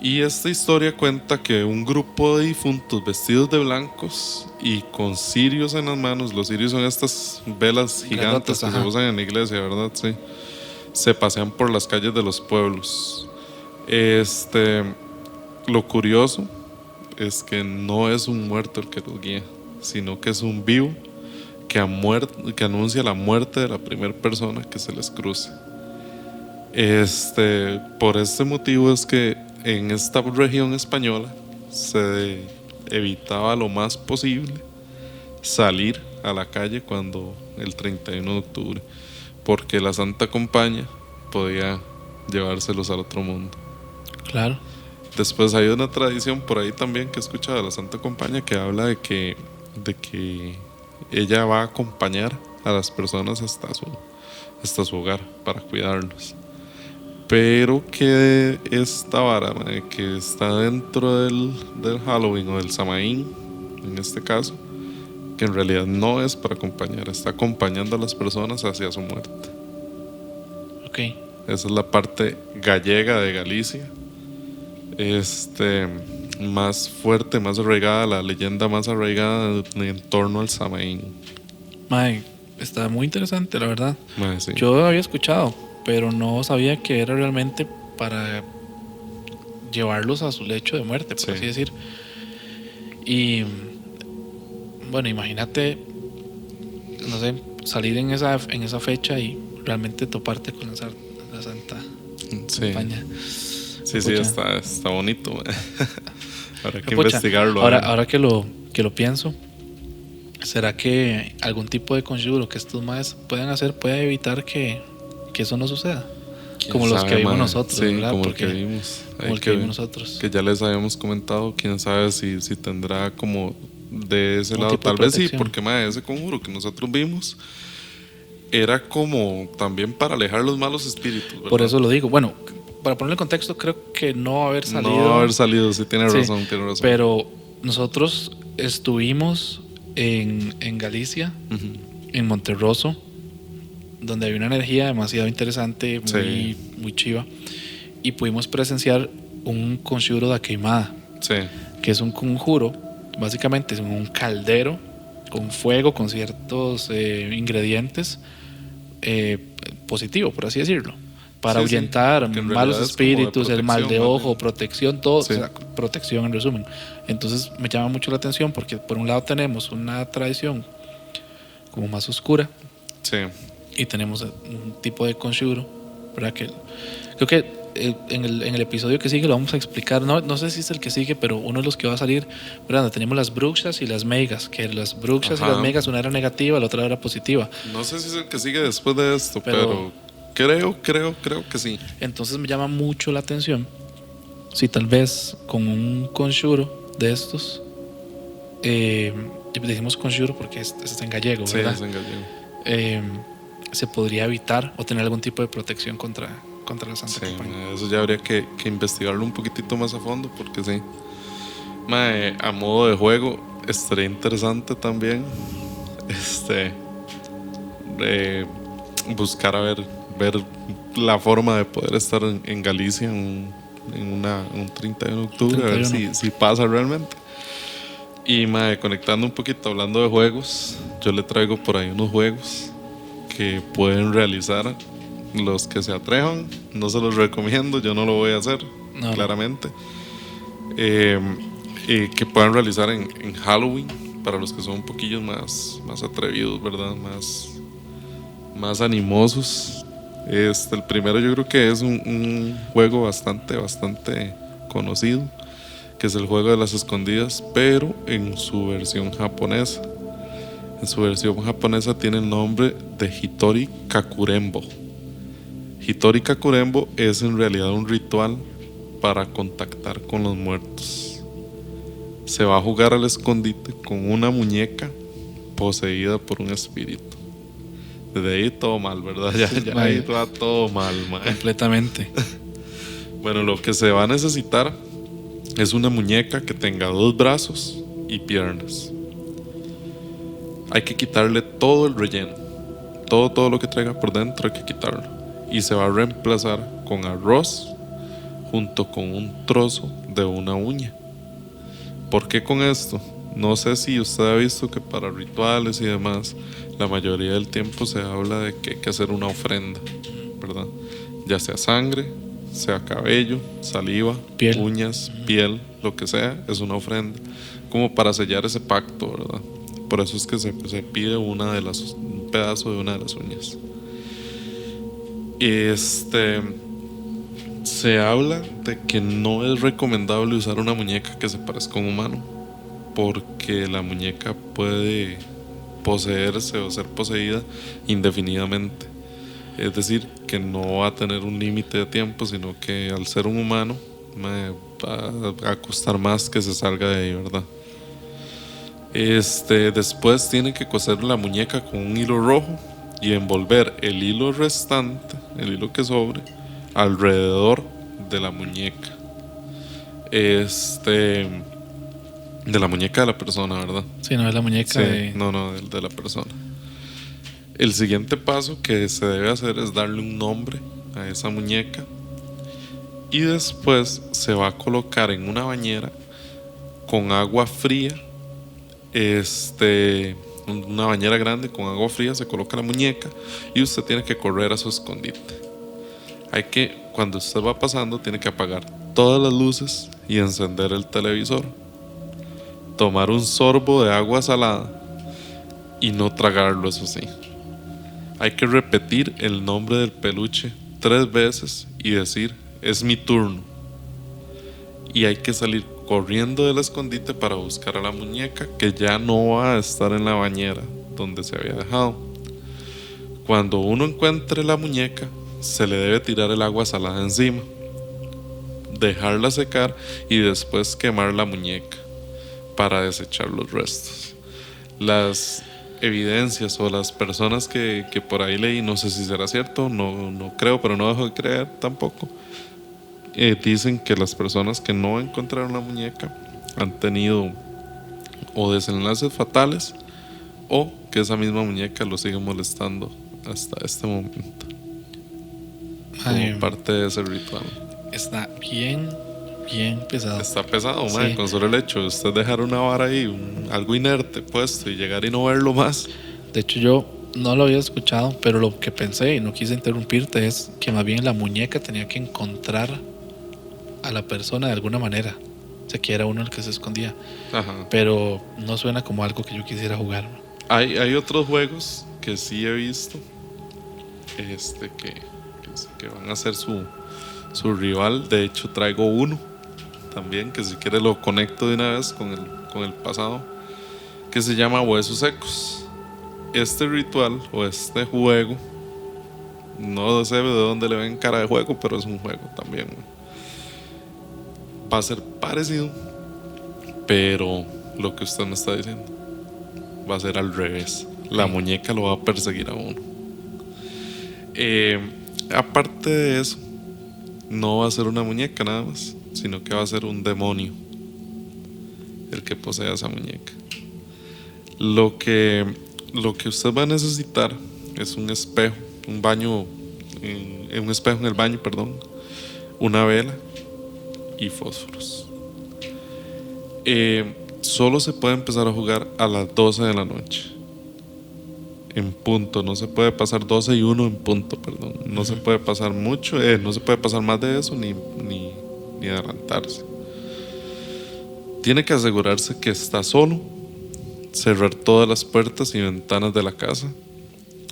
Y esta historia cuenta que un grupo de difuntos vestidos de blancos y con cirios en las manos, los cirios son estas velas gigantes que se usan en la iglesia, ¿verdad? Sí. Se pasean por las calles de los pueblos. Lo curioso es que no es un muerto el que los guía, sino que es un vivo que anuncia la muerte de la primera persona que se les cruce. Por este motivo es que en esta región española se evitaba lo más posible salir a la calle cuando el 31 de octubre, porque la Santa Compaña podía llevárselos al otro mundo. Claro. Después hay una tradición por ahí también que he escuchado de la Santa Compaña que habla de que ella va a acompañar a las personas hasta su hogar para cuidarlos. Pero que esta vara, que está dentro del Halloween o del Samaín, en este caso, que en realidad no es para acompañar, está acompañando a las personas hacia su muerte. Ok. Esa es la parte gallega de Galicia. Más fuerte, más arraigada, la leyenda más arraigada en torno al Samaín. Mae, está muy interesante, la verdad. Mae, sí. Yo había escuchado, pero no sabía que era realmente para llevarlos a su lecho de muerte, por así decir. Y bueno, imagínate, no sé, salir en esa fecha y realmente toparte con la Santa Compañía. Sí, está bonito. Habrá que investigarlo. Ahora que lo pienso, ¿será que algún tipo de conjuro que estos maes puedan hacer puede evitar que eso no suceda? Como los que vimos nosotros, sí, ¿verdad? como el que vimos. Como el que vimos nosotros. Que ya les habíamos comentado, quién sabe si tendrá como de ese lado. Tal vez sí, porque ese conjuro que nosotros vimos era como también para alejar los malos espíritus, ¿verdad? Por eso lo digo. Bueno, para ponerle contexto, creo que no haber salido. No haber salido, sí, tiene razón. Pero nosotros estuvimos en Galicia, en Monterroso, donde había una energía demasiado interesante, muy chiva, y pudimos presenciar un conjuro de queimada, que es un conjuro, básicamente es un caldero con fuego, con ciertos ingredientes positivos, por así decirlo, para ahuyentar malos espíritus, el mal de ojo, protección, todo, o sea, protección en resumen. Entonces me llama mucho la atención porque por un lado tenemos una tradición como más oscura, y tenemos un tipo de conjuro, ¿verdad? Que creo que en el episodio que sigue lo vamos a explicar, no sé si es el que sigue, pero uno de los que va a salir, ¿verdad? Tenemos las bruxas y las meigas, que las bruxas y las meigas, una era negativa, la otra era positiva. No sé si es el que sigue después de esto, pero creo que sí. Entonces me llama mucho la atención si tal vez con un conjuro de estos, decimos conjuro porque está en gallego, ¿verdad? Sí, es en gallego. Se podría evitar o tener algún tipo de protección contra la Santa Compañía. Eso ya habría que investigarlo un poquitito más a fondo, porque sí. A modo de juego, estaría interesante también buscar a ver ver la forma de poder estar en Galicia un 31 de octubre, a ver 31. si pasa realmente. Y mae, conectando un poquito, hablando de juegos, yo le traigo por ahí unos juegos que pueden realizar los que se atrevan. No se los recomiendo, yo no lo voy a hacer, No. claramente. Que puedan realizar en Halloween, para los que son un poquillo más atrevidos, ¿verdad? Más animosos. El primero yo creo que es un juego bastante conocido, que es el juego de las escondidas, pero en su versión japonesa. En su versión japonesa tiene el nombre de Hitori Kakurembo. Hitori Kakurembo es en realidad un ritual para contactar con los muertos. Se va a jugar al escondite con una muñeca poseída por un espíritu. Desde ahí todo mal, ¿verdad? Ya ahí va todo mal, man. Completamente. Bueno, lo que se va a necesitar es una muñeca que tenga 2 brazos y piernas. Hay que quitarle todo el relleno. Todo lo que traiga por dentro hay que quitarlo. Y se va a reemplazar con arroz junto con un trozo de una uña. ¿Por qué con esto? No sé si usted ha visto que para rituales y demás, la mayoría del tiempo se habla de que hay que hacer una ofrenda, ¿verdad? Ya sea sangre, sea cabello, saliva, piel, uñas, piel, lo que sea, es una ofrenda, como para sellar ese pacto, ¿verdad? Por eso es que se pide un pedazo de una de las uñas. Se habla de que no es recomendable usar una muñeca que se parezca a un humano, porque la muñeca puede poseerse o ser poseída indefinidamente. Es decir, que no va a tener un límite de tiempo, sino que al ser un humano va a costar más que se salga de ahí, ¿verdad? Después tiene que coser la muñeca con un hilo rojo y envolver el hilo restante, el hilo que sobre, alrededor de la muñeca. De la muñeca de la persona, ¿verdad? Sí, no es la muñeca de... No, de la persona. El siguiente paso que se debe hacer es darle un nombre a esa muñeca. Y después se va a colocar en una bañera con agua fría. Una bañera grande con agua fría, se coloca la muñeca y usted tiene que correr a su escondite. Cuando usted va pasando, tiene que apagar todas las luces y encender el televisor. Tomar un sorbo de agua salada y no tragarlo, eso sí. Hay que repetir el nombre del peluche 3 veces y decir: es mi turno. Y hay que salir corriendo del escondite para buscar a la muñeca, que ya no va a estar en la bañera donde se había dejado. Cuando uno encuentre la muñeca, se le debe tirar el agua salada encima, dejarla secar y después quemar la muñeca para desechar los restos. Las evidencias o las personas que por ahí leí, no sé si será cierto, no creo, pero no dejo de creer tampoco, dicen que las personas que no encontraron la muñeca han tenido o desenlaces fatales o que esa misma muñeca lo sigue molestando hasta este momento. Como parte de ese ritual. Está bien pesado. Está pesado, sí. Con solo el hecho de usted dejar una vara ahí, algo inerte puesto, y llegar y no verlo más. De hecho, yo no lo había escuchado, pero lo que pensé, y no quise interrumpirte, es que más bien la muñeca tenía que encontrar a la persona de alguna manera. O sea, que era uno el que se escondía. Ajá. Pero no suena como algo que yo quisiera jugar. Hay otros juegos que sí he visto que van a ser su rival. De hecho, traigo uno también, que si quiere lo conecto de una vez con el pasado, que se llama Huesos Secos. Este ritual o este juego, no sé de dónde le ven cara de juego, pero es un juego también. Va a ser parecido, pero lo que usted me está diciendo va a ser al revés. La muñeca lo va a perseguir a uno. Aparte de eso, no va a ser una muñeca nada más, sino que va a ser un demonio el que posea esa muñeca. Lo que usted va a necesitar es un espejo, un baño en un espejo en el baño, perdón, una vela y fósforos. Solo se puede empezar a jugar a las 12 de la noche. En punto, no se puede pasar 12 y 1 en punto, perdón. No se puede pasar mucho, no se puede pasar más de eso ni adelantarse. Tiene que asegurarse que está solo, cerrar todas las puertas y ventanas de la casa.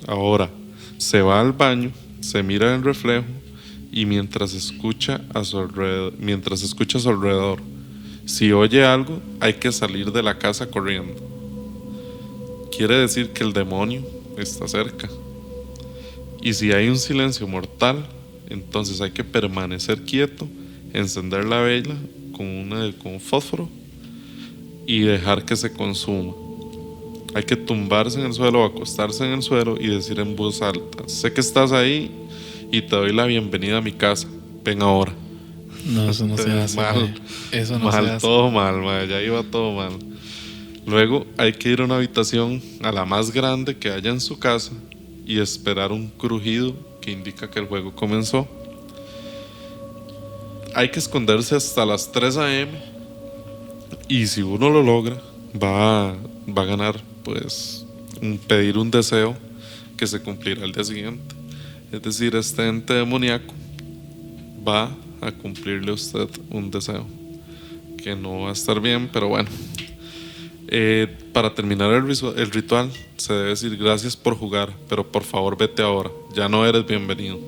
Ahora, se va al baño, se mira en el reflejo y mientras escucha a su alrededor, si oye algo, hay que salir de la casa corriendo. Quiere decir que el demonio está cerca. Y si hay un silencio mortal, entonces hay que permanecer quieto, encender la vela con un fósforo y dejar que se consuma. Hay que tumbarse en el suelo o acostarse en el suelo y decir en voz alta: sé que estás ahí y te doy la bienvenida a mi casa. Ven ahora. No, eso no se hace. Mal, eso no mal, se hace. todo mal, man, ya iba todo mal. Luego hay que ir a una habitación, a la más grande que haya en su casa, y esperar un crujido que indica que el juego comenzó. Hay que esconderse hasta las 3 a.m. y si uno lo logra, va a ganar, pues, pedir un deseo que se cumplirá al día siguiente. Es decir, este ente demoníaco va a cumplirle a usted un deseo que no va a estar bien, pero bueno. Para terminar el ritual se debe decir: gracias por jugar, pero por favor vete ahora, ya no eres bienvenido.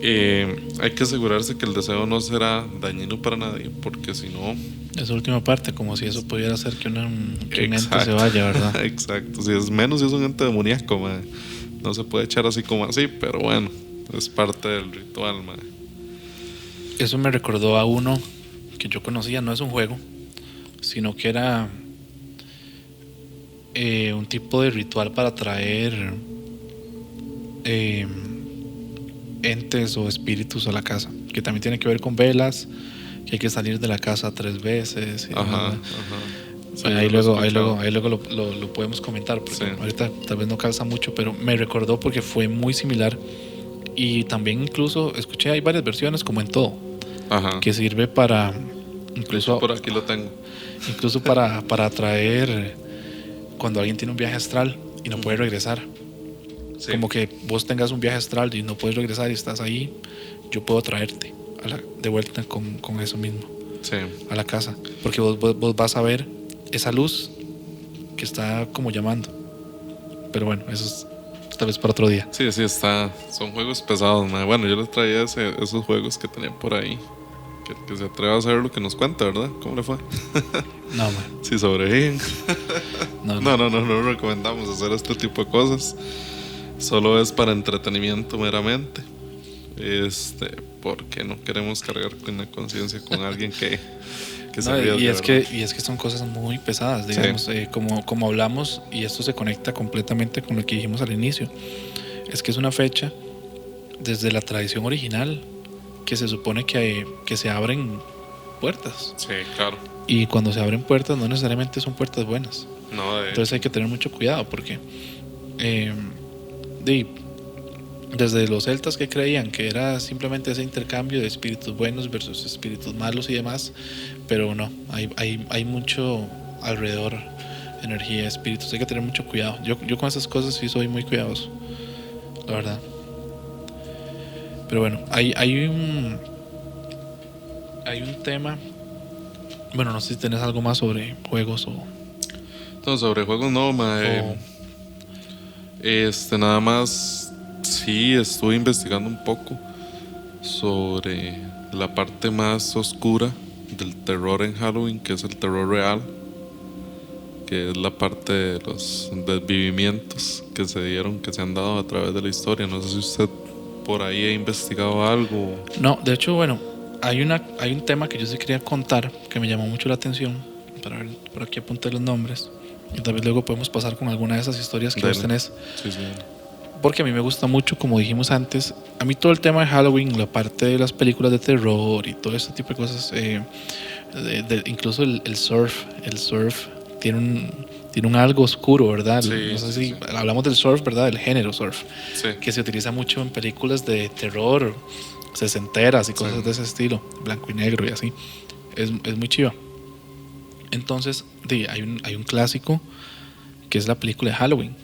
Hay que asegurarse que el deseo no será dañino para nadie, porque si no... Esa última parte, como si eso pudiera hacer que un ente se vaya, ¿verdad? Exacto, si es un ente demoníaco, man. No se puede echar así como así, pero bueno, es parte del ritual, man. Eso me recordó a uno que yo conocía, no es un juego, sino que era un tipo de ritual para atraer entes o espíritus a la casa, que también tiene que ver con velas, que hay que salir de la casa 3 veces. Ajá. Sí, ahí luego lo podemos comentar, porque sí, ahorita tal vez no calza mucho, pero me recordó porque fue muy similar. Y también incluso escuché, hay varias versiones como en todo, ajá, que sirve para incluso por aquí lo tengo. Incluso para atraer cuando alguien tiene un viaje astral y no puede regresar. Sí. Como que vos tengas un viaje astral y no puedes regresar y estás ahí, yo puedo traerte de vuelta con eso mismo, sí, a la casa, porque vos vas a ver esa luz que está como llamando. Pero bueno, eso es tal vez para otro día. Sí, está. Son juegos pesados, man. Bueno, yo les traía esos juegos que tenía por ahí. Que se atreva a hacer lo que nos cuenta, ¿verdad? ¿Cómo le fue? No, man. Si sobreviven. No recomendamos hacer este tipo de cosas. Solo es para entretenimiento meramente. Porque no queremos cargar con la conciencia con alguien que se arriesgue, y es que son cosas muy pesadas, digamos, sí. Como hablamos, y esto se conecta completamente con lo que dijimos al inicio. Es que es una fecha desde la tradición original que se supone que se abren puertas. Sí, claro. Y cuando se abren puertas no necesariamente son puertas buenas. No, entonces hay que tener mucho cuidado porque desde los celtas, que creían que era simplemente ese intercambio de espíritus buenos versus espíritus malos y demás, pero no, hay mucho alrededor, energía, espíritus, hay que tener mucho cuidado. Yo con esas cosas sí soy muy cuidadoso, la verdad. Pero bueno, hay un tema. Bueno, no sé si tenés algo más sobre juegos o... No, sobre juegos no, mae. Nada más, sí, estuve investigando un poco sobre la parte más oscura del terror en Halloween, que es el terror real, que es la parte de los desvivimientos que se han dado a través de la historia. No sé si usted por ahí ha investigado algo. No, de hecho, bueno, hay un tema que yo sí quería contar que me llamó mucho la atención. Para ver, por aquí apunté los nombres y tal vez luego podemos pasar con alguna de esas historias que vos tenés. Sí. Porque a mí me gusta mucho, como dijimos antes, a mí todo el tema de Halloween, la parte de las películas de terror y todo ese tipo de cosas, incluso el surf tiene tiene un algo oscuro, ¿verdad? Sí, No sé sí, si sí. hablamos del surf, ¿verdad? Del género surf, Sí. que se utiliza mucho en películas de terror, sesenteras y cosas Sí. de ese estilo, blanco y negro y así. Es muy chiva. Entonces, hay un clásico que es la película de Halloween,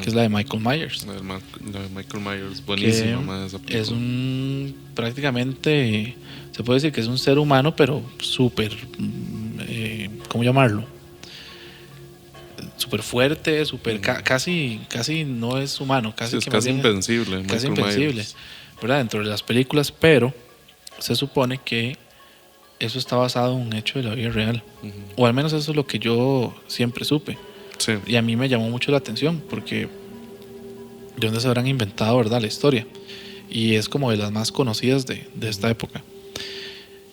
que es la de Michael Myers. La de Michael Myers, Que buenísima, man, esa película. es un prácticamente se puede decir que es un ser humano, pero súper, ¿cómo llamarlo? Súper fuerte, súper casi no es humano, casi Sí, es que más casi bien invencible, casi Michael invencible, Myers. ¿verdad? Dentro de las películas, pero se supone que eso está basado en un hecho de la vida real, o al menos eso es lo que yo siempre supe. Sí. Y a mí me llamó mucho la atención porque de dónde se habrán inventado, ¿verdad? La historia. Y es como de las más conocidas de esta época.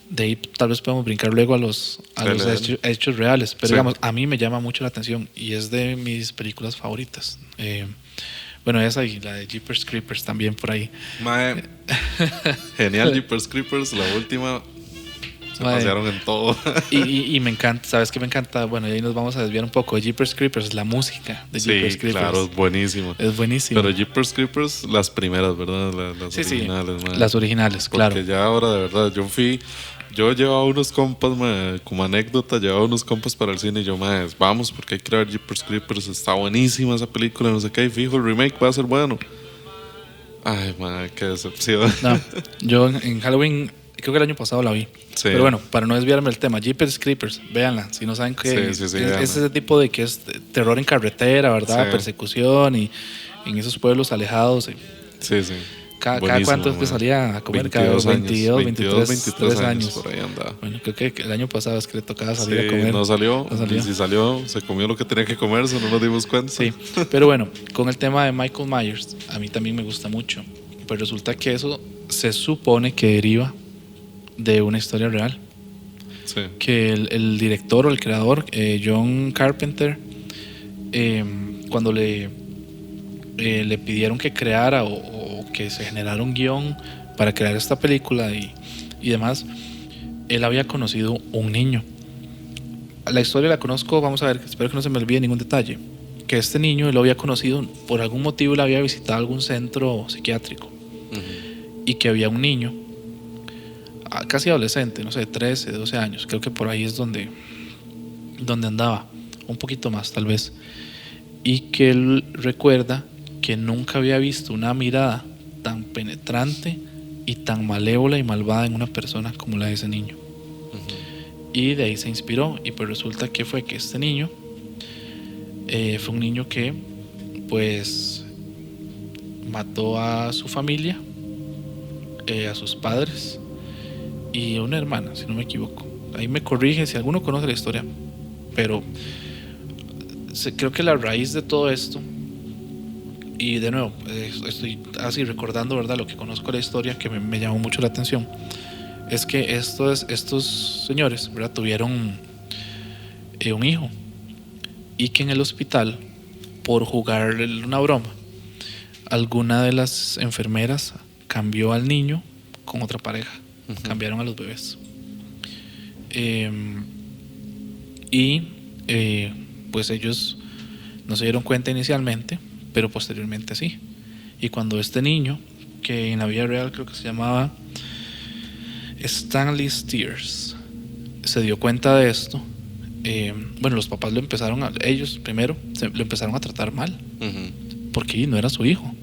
De ahí tal vez podemos brincar luego a los hechos reales. Pero Sí. digamos, a mí me llama mucho la atención y es de mis películas favoritas. Bueno, esa y la de Jeepers Creepers también por ahí. Mae, genial Jeepers Creepers, la última. Se Mae, pasearon en todo. y me encanta, ¿sabes qué me encanta? Bueno, y ahí nos vamos a desviar un poco. De Jeepers Creepers, la música de Jeepers Sí, Creepers. claro, es buenísimo. Es buenísimo. Pero Jeepers Creepers, las primeras, ¿verdad? Las Sí, originales, mae. las originales, claro. Porque ya ahora, de verdad, yo llevaba unos compas, mae, como anécdota, llevaba unos compas para el cine y yo, mae, vamos, porque hay que ver Jeepers Creepers, está buenísima esa película, no sé qué, y fijo, el remake va a ser bueno. Ay, mae, qué decepción. No, yo en Halloween, creo que el año pasado la vi. Sí. Pero bueno, para no desviarme del tema, Jeepers Creepers, véanla. Si no saben qué Sí, es véanla. ese tipo de que es terror en carretera, ¿verdad? Sí. Persecución y en esos pueblos alejados. Sí, sí. Cada Buenísimo, cuánto es que mae. salía a comer, 22 cada años, 22, 23 años. por ahí andaba. Bueno, creo que el año pasado es que le tocaba salir Sí, a comer. no salió. No salió. Y si salió, se comió lo que tenía que comerse, no nos dimos cuenta. Sí, pero bueno, con el tema de Michael Myers, a mí también me gusta mucho. Pero resulta que eso se supone que deriva de una historia real. Sí. Que el director o el creador, John Carpenter, cuando le pidieron que creara o que se generara un guión para crear esta película y demás, él había conocido un niño. La historia la conozco, vamos a ver, espero que no se me olvide ningún detalle. Que este niño él lo había conocido, por algún motivo le había visitado algún centro psiquiátrico y que había un niño casi adolescente, no sé, 13, 12 años, creo que por ahí es donde andaba, un poquito más tal vez, y que él recuerda que nunca había visto una mirada tan penetrante y tan malévola y malvada en una persona como la de ese niño. Y de ahí se inspiró, y pues resulta que fue que este niño fue un niño que pues mató a su familia, a sus padres y a una hermana, si no me equivoco. Ahí me corrige si alguno conoce la historia, pero creo que la raíz de todo esto, y de nuevo estoy así recordando, ¿verdad?, lo que conozco de la historia, que me llamó mucho la atención, es que estos señores, ¿verdad?, tuvieron un hijo, y que en el hospital, por jugar una broma, alguna de las enfermeras cambió al niño con otra pareja. Cambiaron a los bebés. Pues ellos no se dieron cuenta inicialmente, pero posteriormente sí. Y cuando este niño, que en la vida real creo que se llamaba Stanley Steers, se dio cuenta de esto, bueno, los papás ellos primero lo empezaron a tratar mal, porque no era su hijo,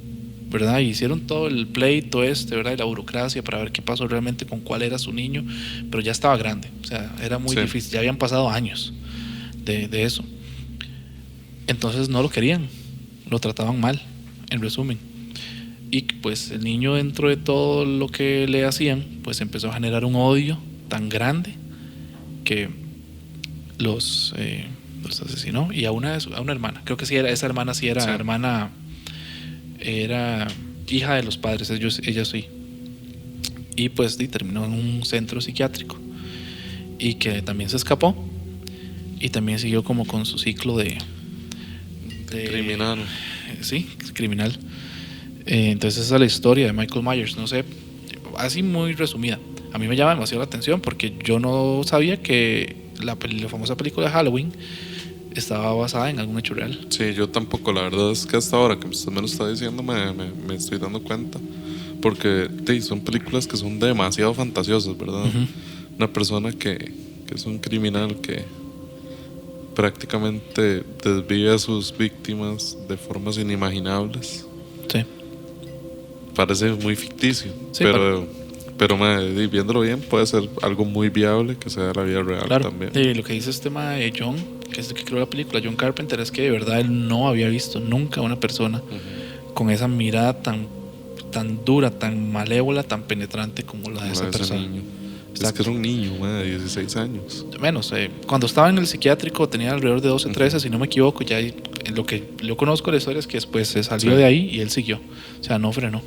¿verdad? Y hicieron todo el pleito ¿verdad? Y la burocracia para ver qué pasó realmente con cuál era su niño, pero ya estaba grande, o sea, era muy difícil, ya habían pasado años de eso. Entonces no lo querían, lo trataban mal, en resumen. Y pues el niño, dentro de todo lo que le hacían, pues empezó a generar un odio tan grande que los asesinó. Y a una hermana, creo que sí era, esa hermana sí era hermana, era hija de los padres, ella sí. Y pues terminó en un centro psiquiátrico, y que también se escapó y también siguió como con su ciclo de criminal. Sí, criminal. Entonces esa es la historia de Michael Myers. No sé, así muy resumida. A mí me llama demasiado la atención porque yo no sabía que la famosa película de Halloween estaba basada en algún hecho real. Sí, yo tampoco. La verdad es que hasta ahora que usted me lo está diciendo me estoy dando cuenta. Porque son películas que son demasiado fantasiosas, ¿verdad? Una persona que es un criminal que prácticamente desvive a sus víctimas de formas inimaginables. Sí. Parece muy ficticio, Sí, pero viéndolo bien puede ser algo muy viable que sea la vida real, claro, también. y lo que dice este tema de John, que es el que creó la película, John Carpenter, es que de verdad él no había visto nunca una persona con esa mirada tan dura, tan malévola, tan penetrante como la de esa persona. Niño. Es que era un niño, de 16 años. Menos, cuando estaba en el psiquiátrico tenía alrededor de 12, 13, si no me equivoco. Ya lo que yo conozco de la historia es que después se salió de ahí y él siguió. O sea, no frenó.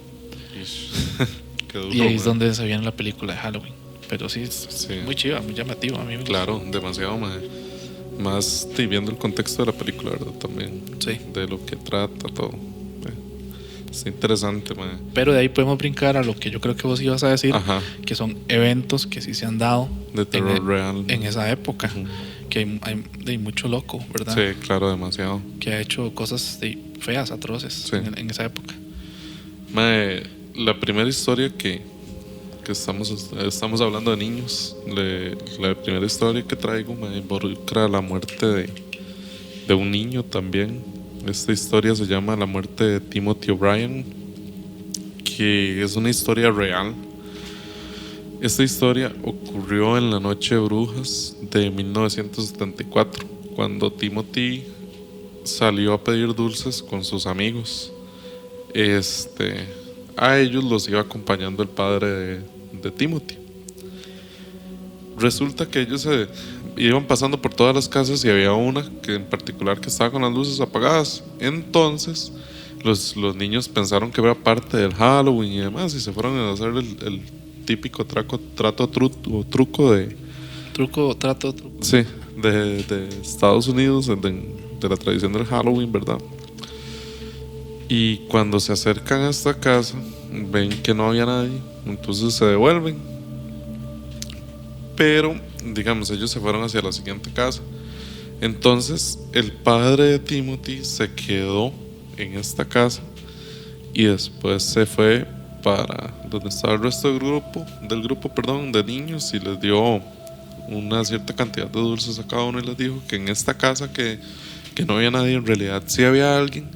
Qué duro, y ahí es donde se viene la película de Halloween. Pero sí, sí. Muy chiva, muy llamativa. A mí me claro, demasiado, más viendo el contexto de la película, ¿verdad? También. Sí. De lo que trata, todo. Es interesante, Pero de ahí podemos brincar a lo que yo creo que vos ibas a decir, Ajá. que son eventos que sí se han dado de terror real en esa época. Que hay mucho loco, ¿verdad? Sí, claro, demasiado. Que ha hecho cosas feas, atroces en esa época. La primera historia que estamos hablando de niños, la primera historia que traigo me involucra la muerte de un niño también. Esta historia se llama La muerte de Timothy O'Brien, que es una historia real. Esta historia ocurrió en la Noche de Brujas de 1974, cuando Timothy salió a pedir dulces con sus amigos. A ellos los iba acompañando el padre de Timothy. Resulta que ellos iban pasando por todas las casas y había una que en particular que estaba con las luces apagadas. Entonces los niños pensaron que era parte del Halloween y demás, y se fueron a hacer el típico truco de... Trato. Sí, de Estados Unidos, de la tradición del Halloween, ¿verdad? Y cuando se acercan a esta casa, ven que no había nadie, entonces se devuelven. Pero, digamos, ellos se fueron hacia la siguiente casa. Entonces, el padre de Timothy se quedó en esta casa y después se fue para donde estaba el resto del grupo de niños, y les dio una cierta cantidad de dulces a cada uno y les dijo que en esta casa que no había nadie, en realidad sí había alguien,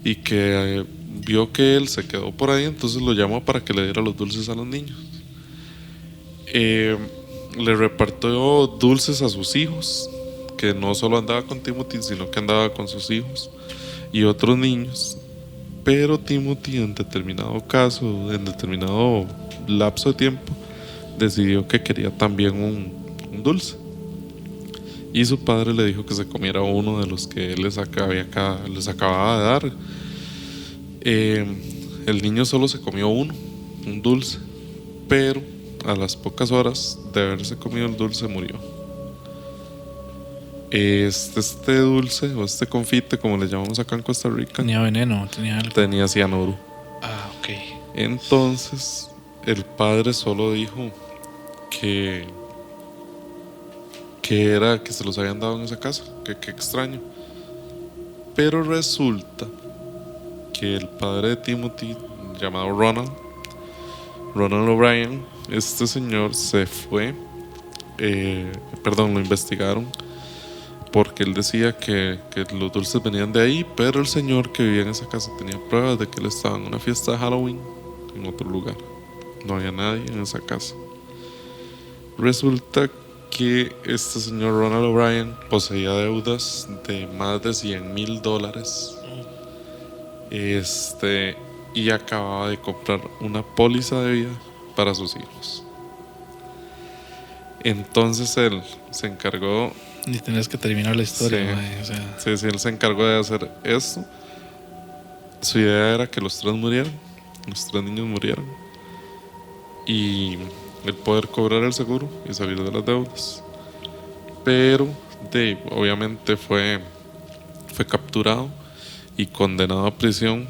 y que vio que él se quedó por ahí, entonces lo llamó para que le diera los dulces a los niños. Le repartió dulces a sus hijos, que no solo andaba con Timothy, sino que andaba con sus hijos y otros niños. Pero Timothy, en determinado lapso de tiempo, decidió que quería también un dulce, y su padre le dijo que se comiera uno de los que él les acababa de dar. El niño solo se comió un dulce, pero a las pocas horas de haberse comido el dulce murió. Este dulce, o este confite, como le llamamos acá en Costa Rica, tenía veneno, tenía cianuro. Ah, ok. Entonces el padre solo dijo que era que se los habían dado en esa casa, que extraño. Pero resulta que el padre de Timothy, llamado Ronald O'Brien, este señor se fue, lo investigaron, porque él decía que los dulces venían de ahí, pero el señor que vivía en esa casa tenía pruebas de que él estaba en una fiesta de Halloween en otro lugar. No había nadie en esa casa. Resulta que este señor Ronald O'Brien poseía deudas de más de $100,000, y acababa de comprar una póliza de vida para sus hijos. Entonces él se encargó... Y tenés que terminar la historia. Sí, él se encargó de hacer esto. Su idea era que los tres niños murieran, y el poder cobrar el seguro y salir de las deudas. Pero obviamente fue capturado y condenado a prisión,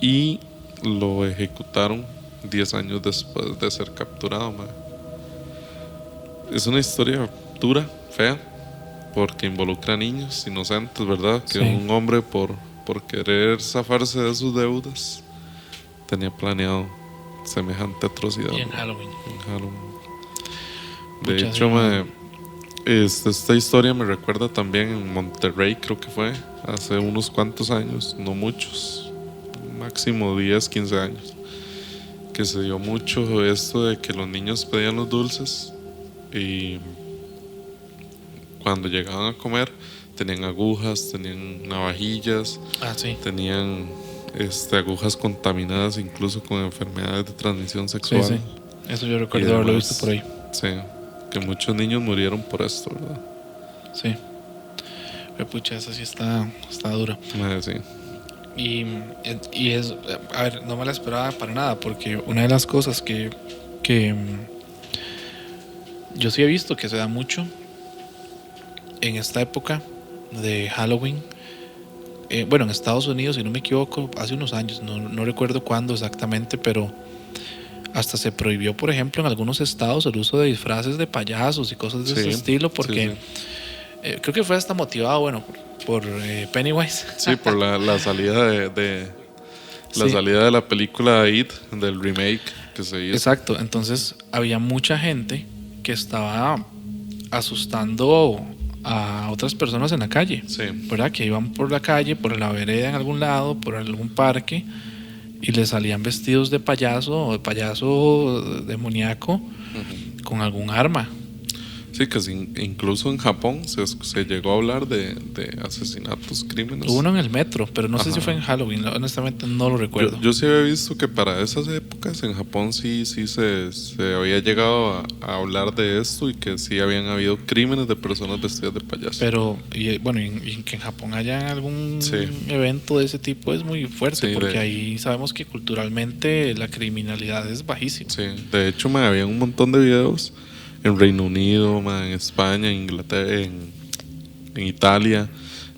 y lo ejecutaron 10 años después de ser capturado. Es una historia dura, fea, porque involucra a niños inocentes, ¿verdad? Que Sí. un hombre por querer zafarse de sus deudas tenía planeado semejante atrocidad. Y en Halloween. En Halloween. De Pucha, hecho, sí, esta historia me recuerda también en Monterrey, creo que fue hace unos cuantos años, no muchos, máximo 10, 15 años, que se dio mucho esto de que los niños pedían los dulces y cuando llegaban a comer tenían agujas, tenían navajillas, sí. tenían agujas contaminadas incluso con enfermedades de transmisión sexual. Sí. Eso yo Y recuerdo haberlo demás. visto por ahí. Sí, que muchos niños murieron por esto, ¿verdad? Sí. Pero pucha, esa sí está dura. Sí. Y es, a ver, no me la esperaba para nada, porque una de las cosas que yo sí he visto que se da mucho en esta época de Halloween, bueno, en Estados Unidos, si no me equivoco, hace unos años, no recuerdo cuándo exactamente, pero hasta se prohibió, por ejemplo, en algunos estados el uso de disfraces de payasos y cosas de ese estilo, porque creo que fue hasta motivado, bueno, por Pennywise. Sí, por la salida la salida de la película It, del remake que se hizo. Exacto, entonces había mucha gente que estaba asustando a otras personas en la calle, Sí. ¿verdad? Que iban por la calle, por la vereda en algún lado, por algún parque, y les salían vestidos de payaso o de payaso demoníaco con algún arma. Sí, que incluso en Japón se llegó a hablar de asesinatos, crímenes. Hubo uno en el metro, pero no sé si fue en Halloween, honestamente no lo recuerdo. Yo sí había visto que para esas épocas en Japón sí se había llegado a hablar de esto y que sí habían habido crímenes de personas vestidas de payaso. Pero, y que en Japón haya algún evento de ese tipo es muy fuerte, porque ahí sabemos que culturalmente la criminalidad es bajísima. Sí, de hecho había un montón de videos en Reino Unido, en España, en Inglaterra, en Italia,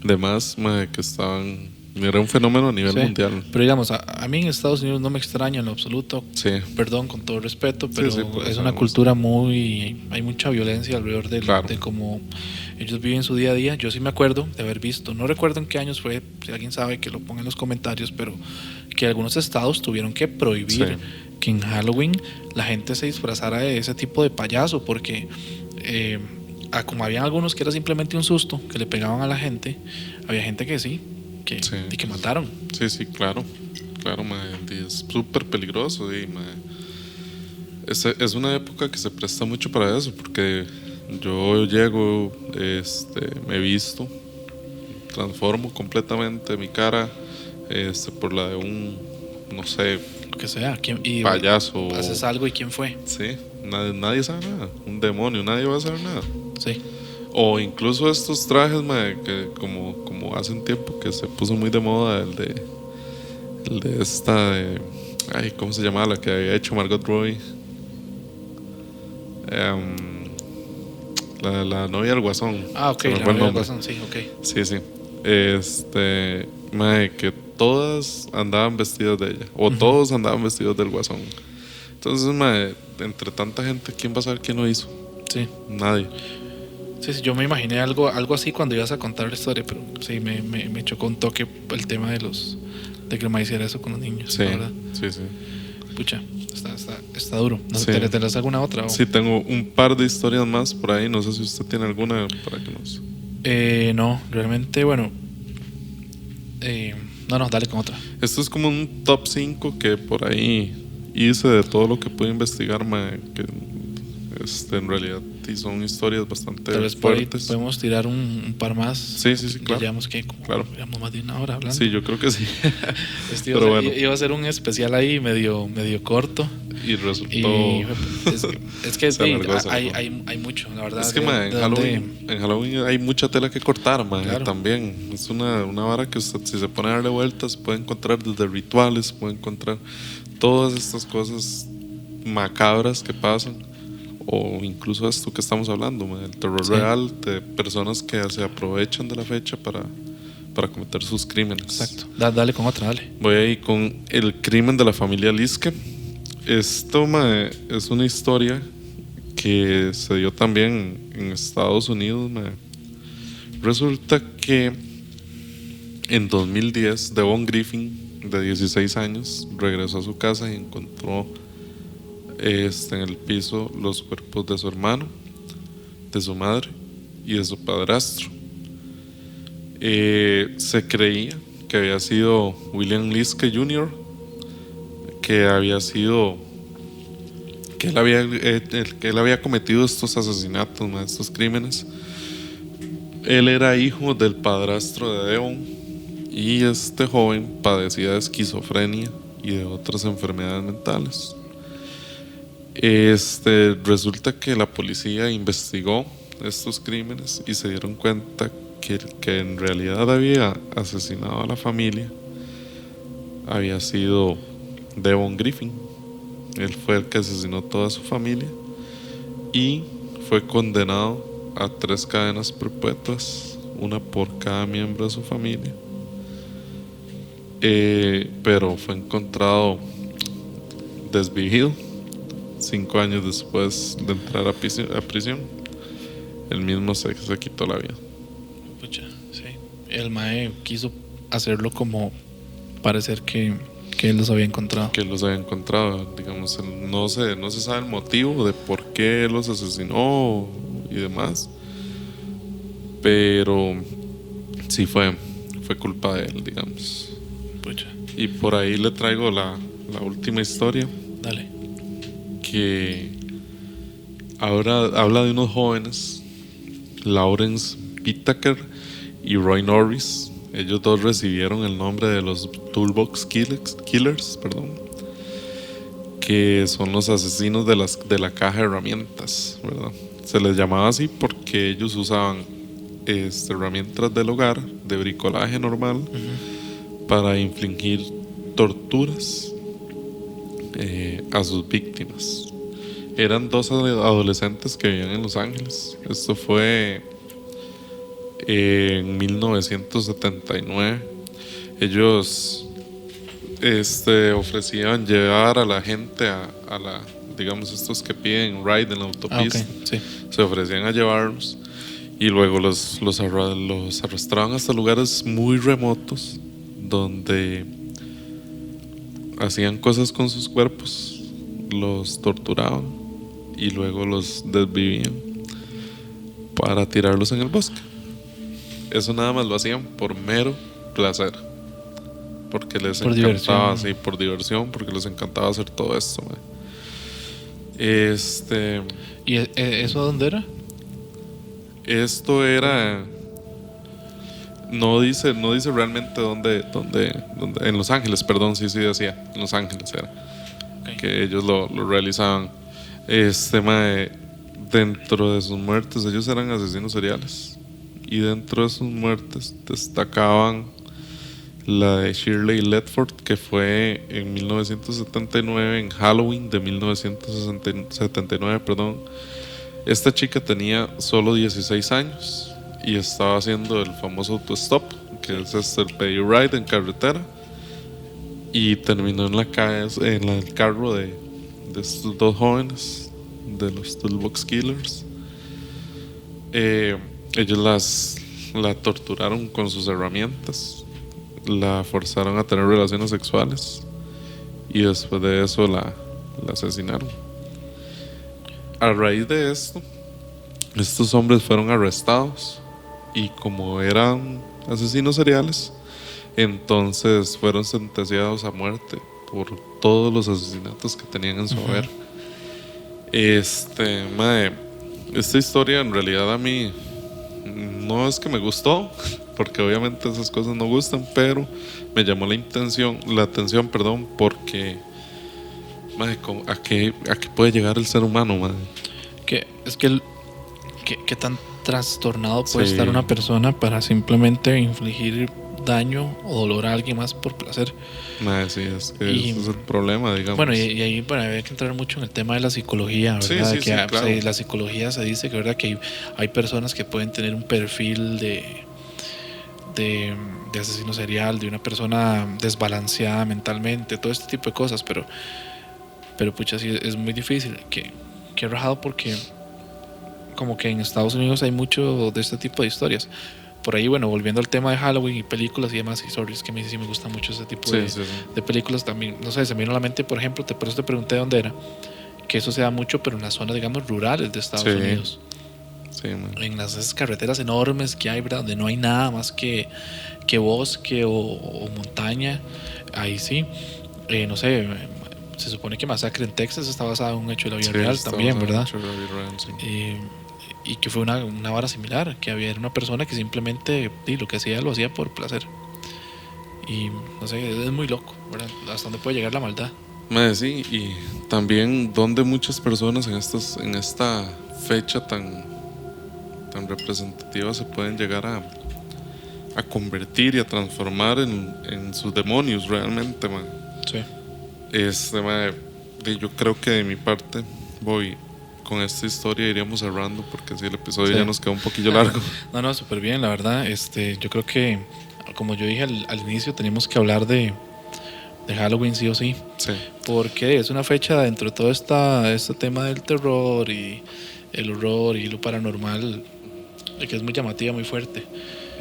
demás, que estaban... Era un fenómeno a nivel mundial. Pero digamos, a mí en Estados Unidos no me extraña en lo absoluto. Sí. Perdón, con todo respeto, pero pues, es una cultura muy... Hay mucha violencia alrededor de cómo ellos viven su día a día. Yo sí me acuerdo de haber visto, no recuerdo en qué años fue, si alguien sabe que lo ponga en los comentarios, pero que algunos estados tuvieron que prohibir que en Halloween la gente se disfrazara de ese tipo de payaso, porque como había algunos que era simplemente un susto que le pegaban a la gente, había gente que que mataron. Sí, claro, es súper peligroso. Es una época que se presta mucho para eso, porque yo llego, me visto, transformo completamente mi cara por la de un, no sé, lo que sea, payaso. Haces algo y quién fue. Sí, nadie sabe nada, un demonio, nadie va a saber nada. Sí. O incluso estos trajes, que como hace un tiempo que se puso muy de moda, el de esta, ¿cómo se llamaba? La que había hecho Margot Robbie. La novia del Guasón. Ok, la novia del Guasón, sí, ok. Sí. Que todas andaban vestidas de ella, o todos andaban vestidos del Guasón. Entonces, entre tanta gente, ¿quién va a saber quién lo hizo? Sí. Nadie. Sí, yo me imaginé algo así cuando ibas a contar la historia, pero sí, me chocó un toque el tema de que me hiciera eso con los niños. Sí, ¿verdad? Sí. Pucha, está duro. ¿No tendrás alguna otra? Sí, tengo un par de historias más por ahí. No sé si usted tiene alguna para que nos... No, realmente, bueno. No, dale con otra. Esto es como un top 5 que por ahí hice de todo lo que pude investigar, que en realidad son historias bastante tal vez fuertes. Podemos tirar un par más. Sí, claro. Llevamos llevamos más de una hora hablando. Sí, yo creo que sí. Pero bueno, iba a ser un especial ahí medio corto. Y resultó. Es que hay mucho, la verdad. Es que en Halloween hay mucha tela que cortar, claro. También. Es una vara que usted, si se pone a darle vueltas, puede encontrar desde rituales, puede encontrar todas estas cosas macabras que pasan. O incluso esto que estamos hablando, el terror real de personas que se aprovechan de la fecha para cometer sus crímenes. Exacto. Dale con otra, dale. Voy ahí con el crimen de la familia Liske. Esto es una historia que se dio también en Estados Unidos. Resulta que en 2010 Devon Griffin, de 16 años, regresó a su casa y encontró en el piso los cuerpos de su hermano, de su madre y de su padrastro. Se creía que había sido William Liske Jr., que él había cometido estos asesinatos, estos crímenes. Él era hijo del padrastro de Devon y este joven padecía de esquizofrenia y de otras enfermedades mentales. Resulta que la policía investigó estos crímenes y se dieron cuenta que el que en realidad había asesinado a la familia había sido Devon Griffin. Él fue el que asesinó a toda su familia y fue condenado a 3 cadenas perpetuas, una por cada miembro de su familia. Pero fue encontrado desvivido 5 años después de entrar a prisión. Él mismo se quitó la vida. Pucha, sí. El mae quiso hacerlo como parecer que él los había encontrado. Que los había encontrado, digamos, no se sabe el motivo de por qué él los asesinó y demás. Pero sí fue culpa de él, digamos. Pucha. Y por ahí le traigo la última historia. Dale. Que ahora habla de unos jóvenes, Lawrence Whitaker y Roy Norris. Ellos dos recibieron el nombre de los Toolbox Killers, que son los asesinos de la caja de herramientas, ¿verdad? Se les llamaba así porque ellos usaban herramientas del hogar, de bricolaje normal, para infligir torturas a sus víctimas. Eran 2 adolescentes que vivían en Los Ángeles. Esto fue en 1979. Ellos ofrecían llevar a la gente a la, digamos, estos que piden ride en la autopista. Okay, sí. Se ofrecían a llevarlos y luego los arrastraban hasta lugares muy remotos donde hacían cosas con sus cuerpos, los torturaban y luego los desvivían para tirarlos en el bosque. Eso nada más lo hacían por mero placer, porque les encantaba, sí, por diversión, porque les encantaba hacer todo esto. ¿Y eso dónde era? Esto era, no dice realmente dónde, en Los Ángeles, perdón, sí decía, en Los Ángeles era, okay, que ellos lo realizaban. Dentro de sus muertes, ellos eran asesinos seriales, y dentro de sus muertes destacaban la de Shirley Ledford, que fue en 1979, en Halloween de 1979, perdón. Esta chica tenía solo 16 años y estaba haciendo el famoso autostop, que es el pay ride en carretera, y terminó en la calle, en el carro de estos 2 jóvenes, de los Toolbox Killers. Ellos la torturaron con sus herramientas, la forzaron a tener relaciones sexuales y después de eso la asesinaron. A raíz de esto, estos hombres fueron arrestados y como eran asesinos seriales, entonces fueron sentenciados a muerte por todos los asesinatos que tenían en su haber. Esta historia en realidad a mí no es que me gustó, porque obviamente esas cosas no gustan, pero me llamó la atención, porque ¿a qué puede llegar el ser humano, madre? ¿Qué tan trastornado puede estar una persona para simplemente infligir daño o dolor a alguien más por placer? Sí, es que ese es el problema, digamos. Bueno, y ahí hay que entrar mucho en el tema de la psicología, ¿verdad? Sí, claro. La psicología se dice que, ¿verdad?, que hay personas que pueden tener un perfil de asesino serial, de una persona desbalanceada mentalmente, todo este tipo de cosas, pero pucha, sí, es muy difícil. Que rajado, porque como que en Estados Unidos hay mucho de este tipo de historias, por ahí, bueno, volviendo al tema de Halloween y películas y demás, y sorry, es que a mí sí me gusta mucho ese tipo de películas también. No sé, se me vino a la mente, por ejemplo, por eso te pregunté dónde era, que eso se da mucho, pero en las zonas, digamos, rurales de Estados Unidos. Sí, en esas carreteras enormes que hay, ¿verdad? Donde no hay nada más que bosque o montaña. Ahí sí, no sé, se supone que Masacre en Texas está basada en un hecho de la vida real también, ¿verdad? Y que fue una vara similar, que había una persona que simplemente lo que hacía lo hacía por placer. Y no sé, es muy loco, ¿verdad? Hasta dónde puede llegar la maldad. Sí, y también donde muchas personas en esta fecha tan representativa se pueden llegar a convertir y a transformar en sus demonios realmente, man. Sí. Yo creo que de mi parte voy con esta historia, iríamos cerrando porque si el episodio ya nos quedó un poquillo largo. No, súper bien, la verdad. Yo creo que, como yo dije al inicio, teníamos que hablar de Halloween sí o sí. Porque es una fecha dentro de todo este tema del terror y el horror y lo paranormal, que es muy llamativa, muy fuerte.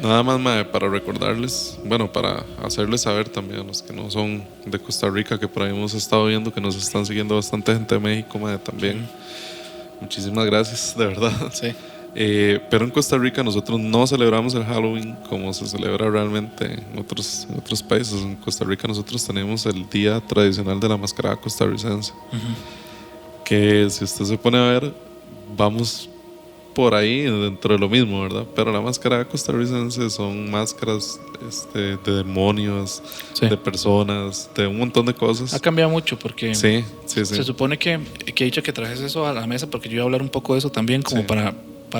Nada más, mae, para recordarles, bueno, para hacerles saber también a los que no son de Costa Rica, que por ahí hemos estado viendo que nos están siguiendo bastante gente de México, mae, también. Muchísimas gracias, de verdad. Sí. Pero en Costa Rica nosotros no celebramos el Halloween como se celebra realmente en otros países. En Costa Rica nosotros tenemos el día tradicional de la mascarada costarricense. Que si usted se pone a ver, vamos por ahí dentro de lo mismo, ¿verdad? Pero la máscara costarricense son máscaras de demonios, de personas, de un montón de cosas. Ha cambiado mucho porque sí. Se supone que he dicho que trajes eso a la mesa porque yo iba a hablar un poco de eso también, como para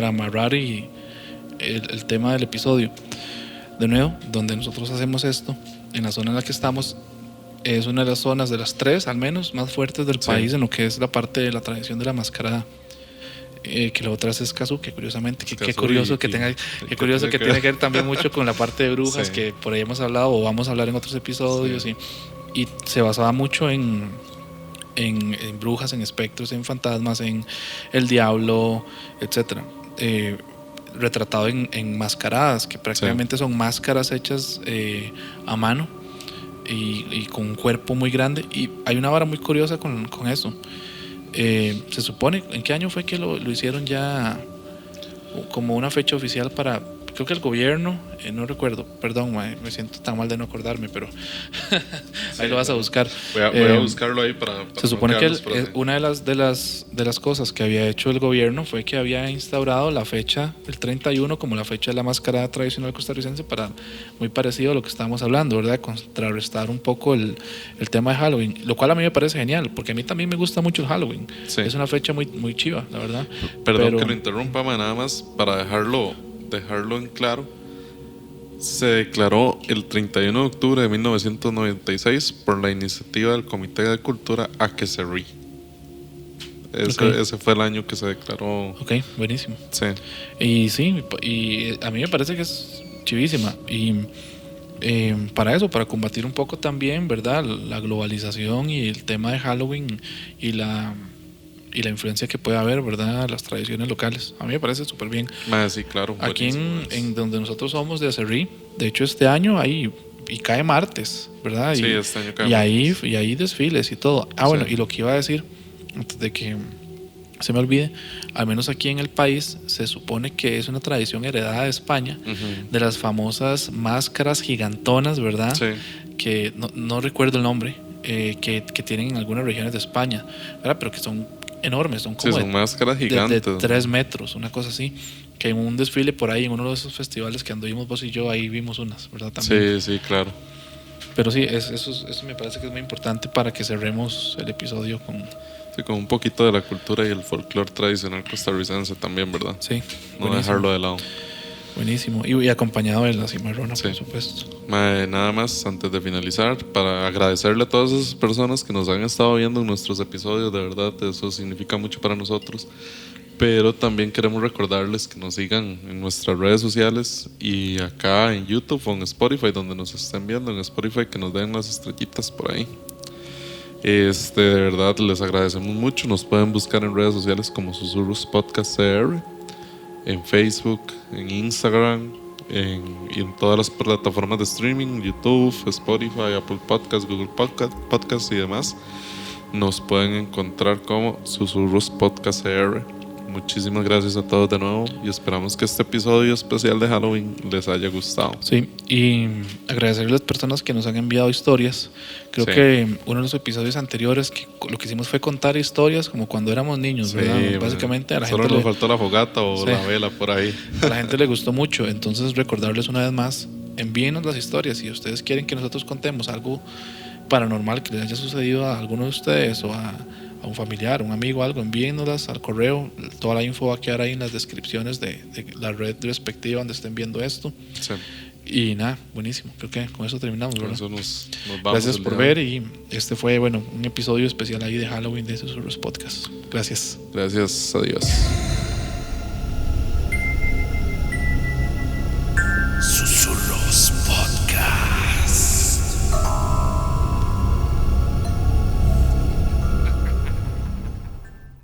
amarrar el tema del episodio. De nuevo, donde nosotros hacemos esto, en la zona en la que estamos, es una de las zonas, de las 3 al menos, más fuertes del país en lo que es la parte de la tradición de la mascarada. Que la otra es Escazú, que curiosamente, qué curioso que tiene que ver también mucho con la parte de brujas, que por ahí hemos hablado o vamos a hablar en otros episodios, y se basaba mucho en brujas, en espectros, en fantasmas, en el diablo, etcétera, retratado en mascaradas, que prácticamente son máscaras hechas a mano y con un cuerpo muy grande. Y hay una vara muy curiosa con eso. Se supone, ¿en qué año fue que lo hicieron ya como una fecha oficial para, creo que el gobierno, no recuerdo, perdón, me siento tan mal de no acordarme, pero ahí lo vas a buscar. Voy a buscarlo ahí para se supone que una de las cosas que había hecho el gobierno fue que había instaurado la fecha del 31 como la fecha de la mascarada tradicional costarricense, para muy parecido a lo que estábamos hablando, ¿verdad? Contrarrestar un poco el tema de Halloween, lo cual a mí me parece genial, porque a mí también me gusta mucho el Halloween. Es una fecha muy, muy chiva, la verdad. Perdón que lo interrumpa, nada más para dejarlo en claro. Se declaró el 31 de octubre de 1996 por la iniciativa del Comité de Cultura Aqueserrí. Ese fue el año que se declaró. Ok, buenísimo. Sí. Y a mí me parece que es chivísima. Y para combatir un poco también, ¿verdad? La globalización y el tema de Halloween y la influencia que puede haber, ¿verdad? Las tradiciones locales. A mí me parece súper bien. Sí, claro. Aquí en donde nosotros somos de Acerrí, de hecho este año y cae martes, ¿verdad? Sí, este año cae martes. Y ahí desfiles y todo. Bueno, y lo que iba a decir, antes de que se me olvide, al menos aquí en el país se supone que es una tradición heredada de España, de las famosas máscaras gigantonas, ¿verdad? Sí. Que no recuerdo el nombre, que tienen en algunas regiones de España, ¿verdad? Pero que son enormes, son como son máscaras gigantes de 3 metros, una cosa así, que en un desfile por ahí, en uno de esos festivales que anduvimos vos y yo, ahí vimos unas, ¿verdad? También. Sí, claro. Pero sí, eso me parece que es muy importante para que cerremos el episodio con un poquito de la cultura y el folclore tradicional costarricense también, ¿verdad? Sí. No buenísimo. Dejarlo de lado. Buenísimo. Y acompañado de la cimarrona, por supuesto. Nada más, antes de finalizar, para agradecerle a todas esas personas que nos han estado viendo en nuestros episodios, de verdad, eso significa mucho para nosotros. Pero también queremos recordarles que nos sigan en nuestras redes sociales y acá en YouTube o en Spotify, donde nos estén viendo en Spotify, que nos den las estrellitas por ahí. De verdad les agradecemos mucho. Nos pueden buscar en redes sociales como Susurros Podcast CR, en Facebook, en Instagram, y en todas las plataformas de streaming, YouTube, Spotify, Apple Podcasts, Google Podcasts y demás. Nos pueden encontrar como Susurros Podcast CR. Muchísimas gracias a todos de nuevo y esperamos que este episodio especial de Halloween les haya gustado. Sí, y agradecerle a las personas que nos han enviado historias. Creo Sí. que uno de los episodios anteriores que lo que hicimos fue contar historias como cuando éramos niños, Sí, ¿verdad? man. Básicamente a la Solo gente nos faltó la fogata o Sí. la vela por ahí. a la gente le gustó mucho. Entonces recordarles una vez más, envíenos las historias. Si ustedes quieren que nosotros contemos algo paranormal que les haya sucedido a alguno de ustedes o a un familiar, un amigo, algo, envíennoslas al correo. Toda la info va a quedar ahí en las descripciones de la red respectiva donde estén viendo esto. Sí. Y nada, buenísimo. Creo que con eso terminamos, Con ¿verdad? eso nos vamos. Gracias el por día de ver hoy. y este fue, bueno, un episodio especial ahí de Halloween de Susurros Podcast. Gracias. Gracias a Dios.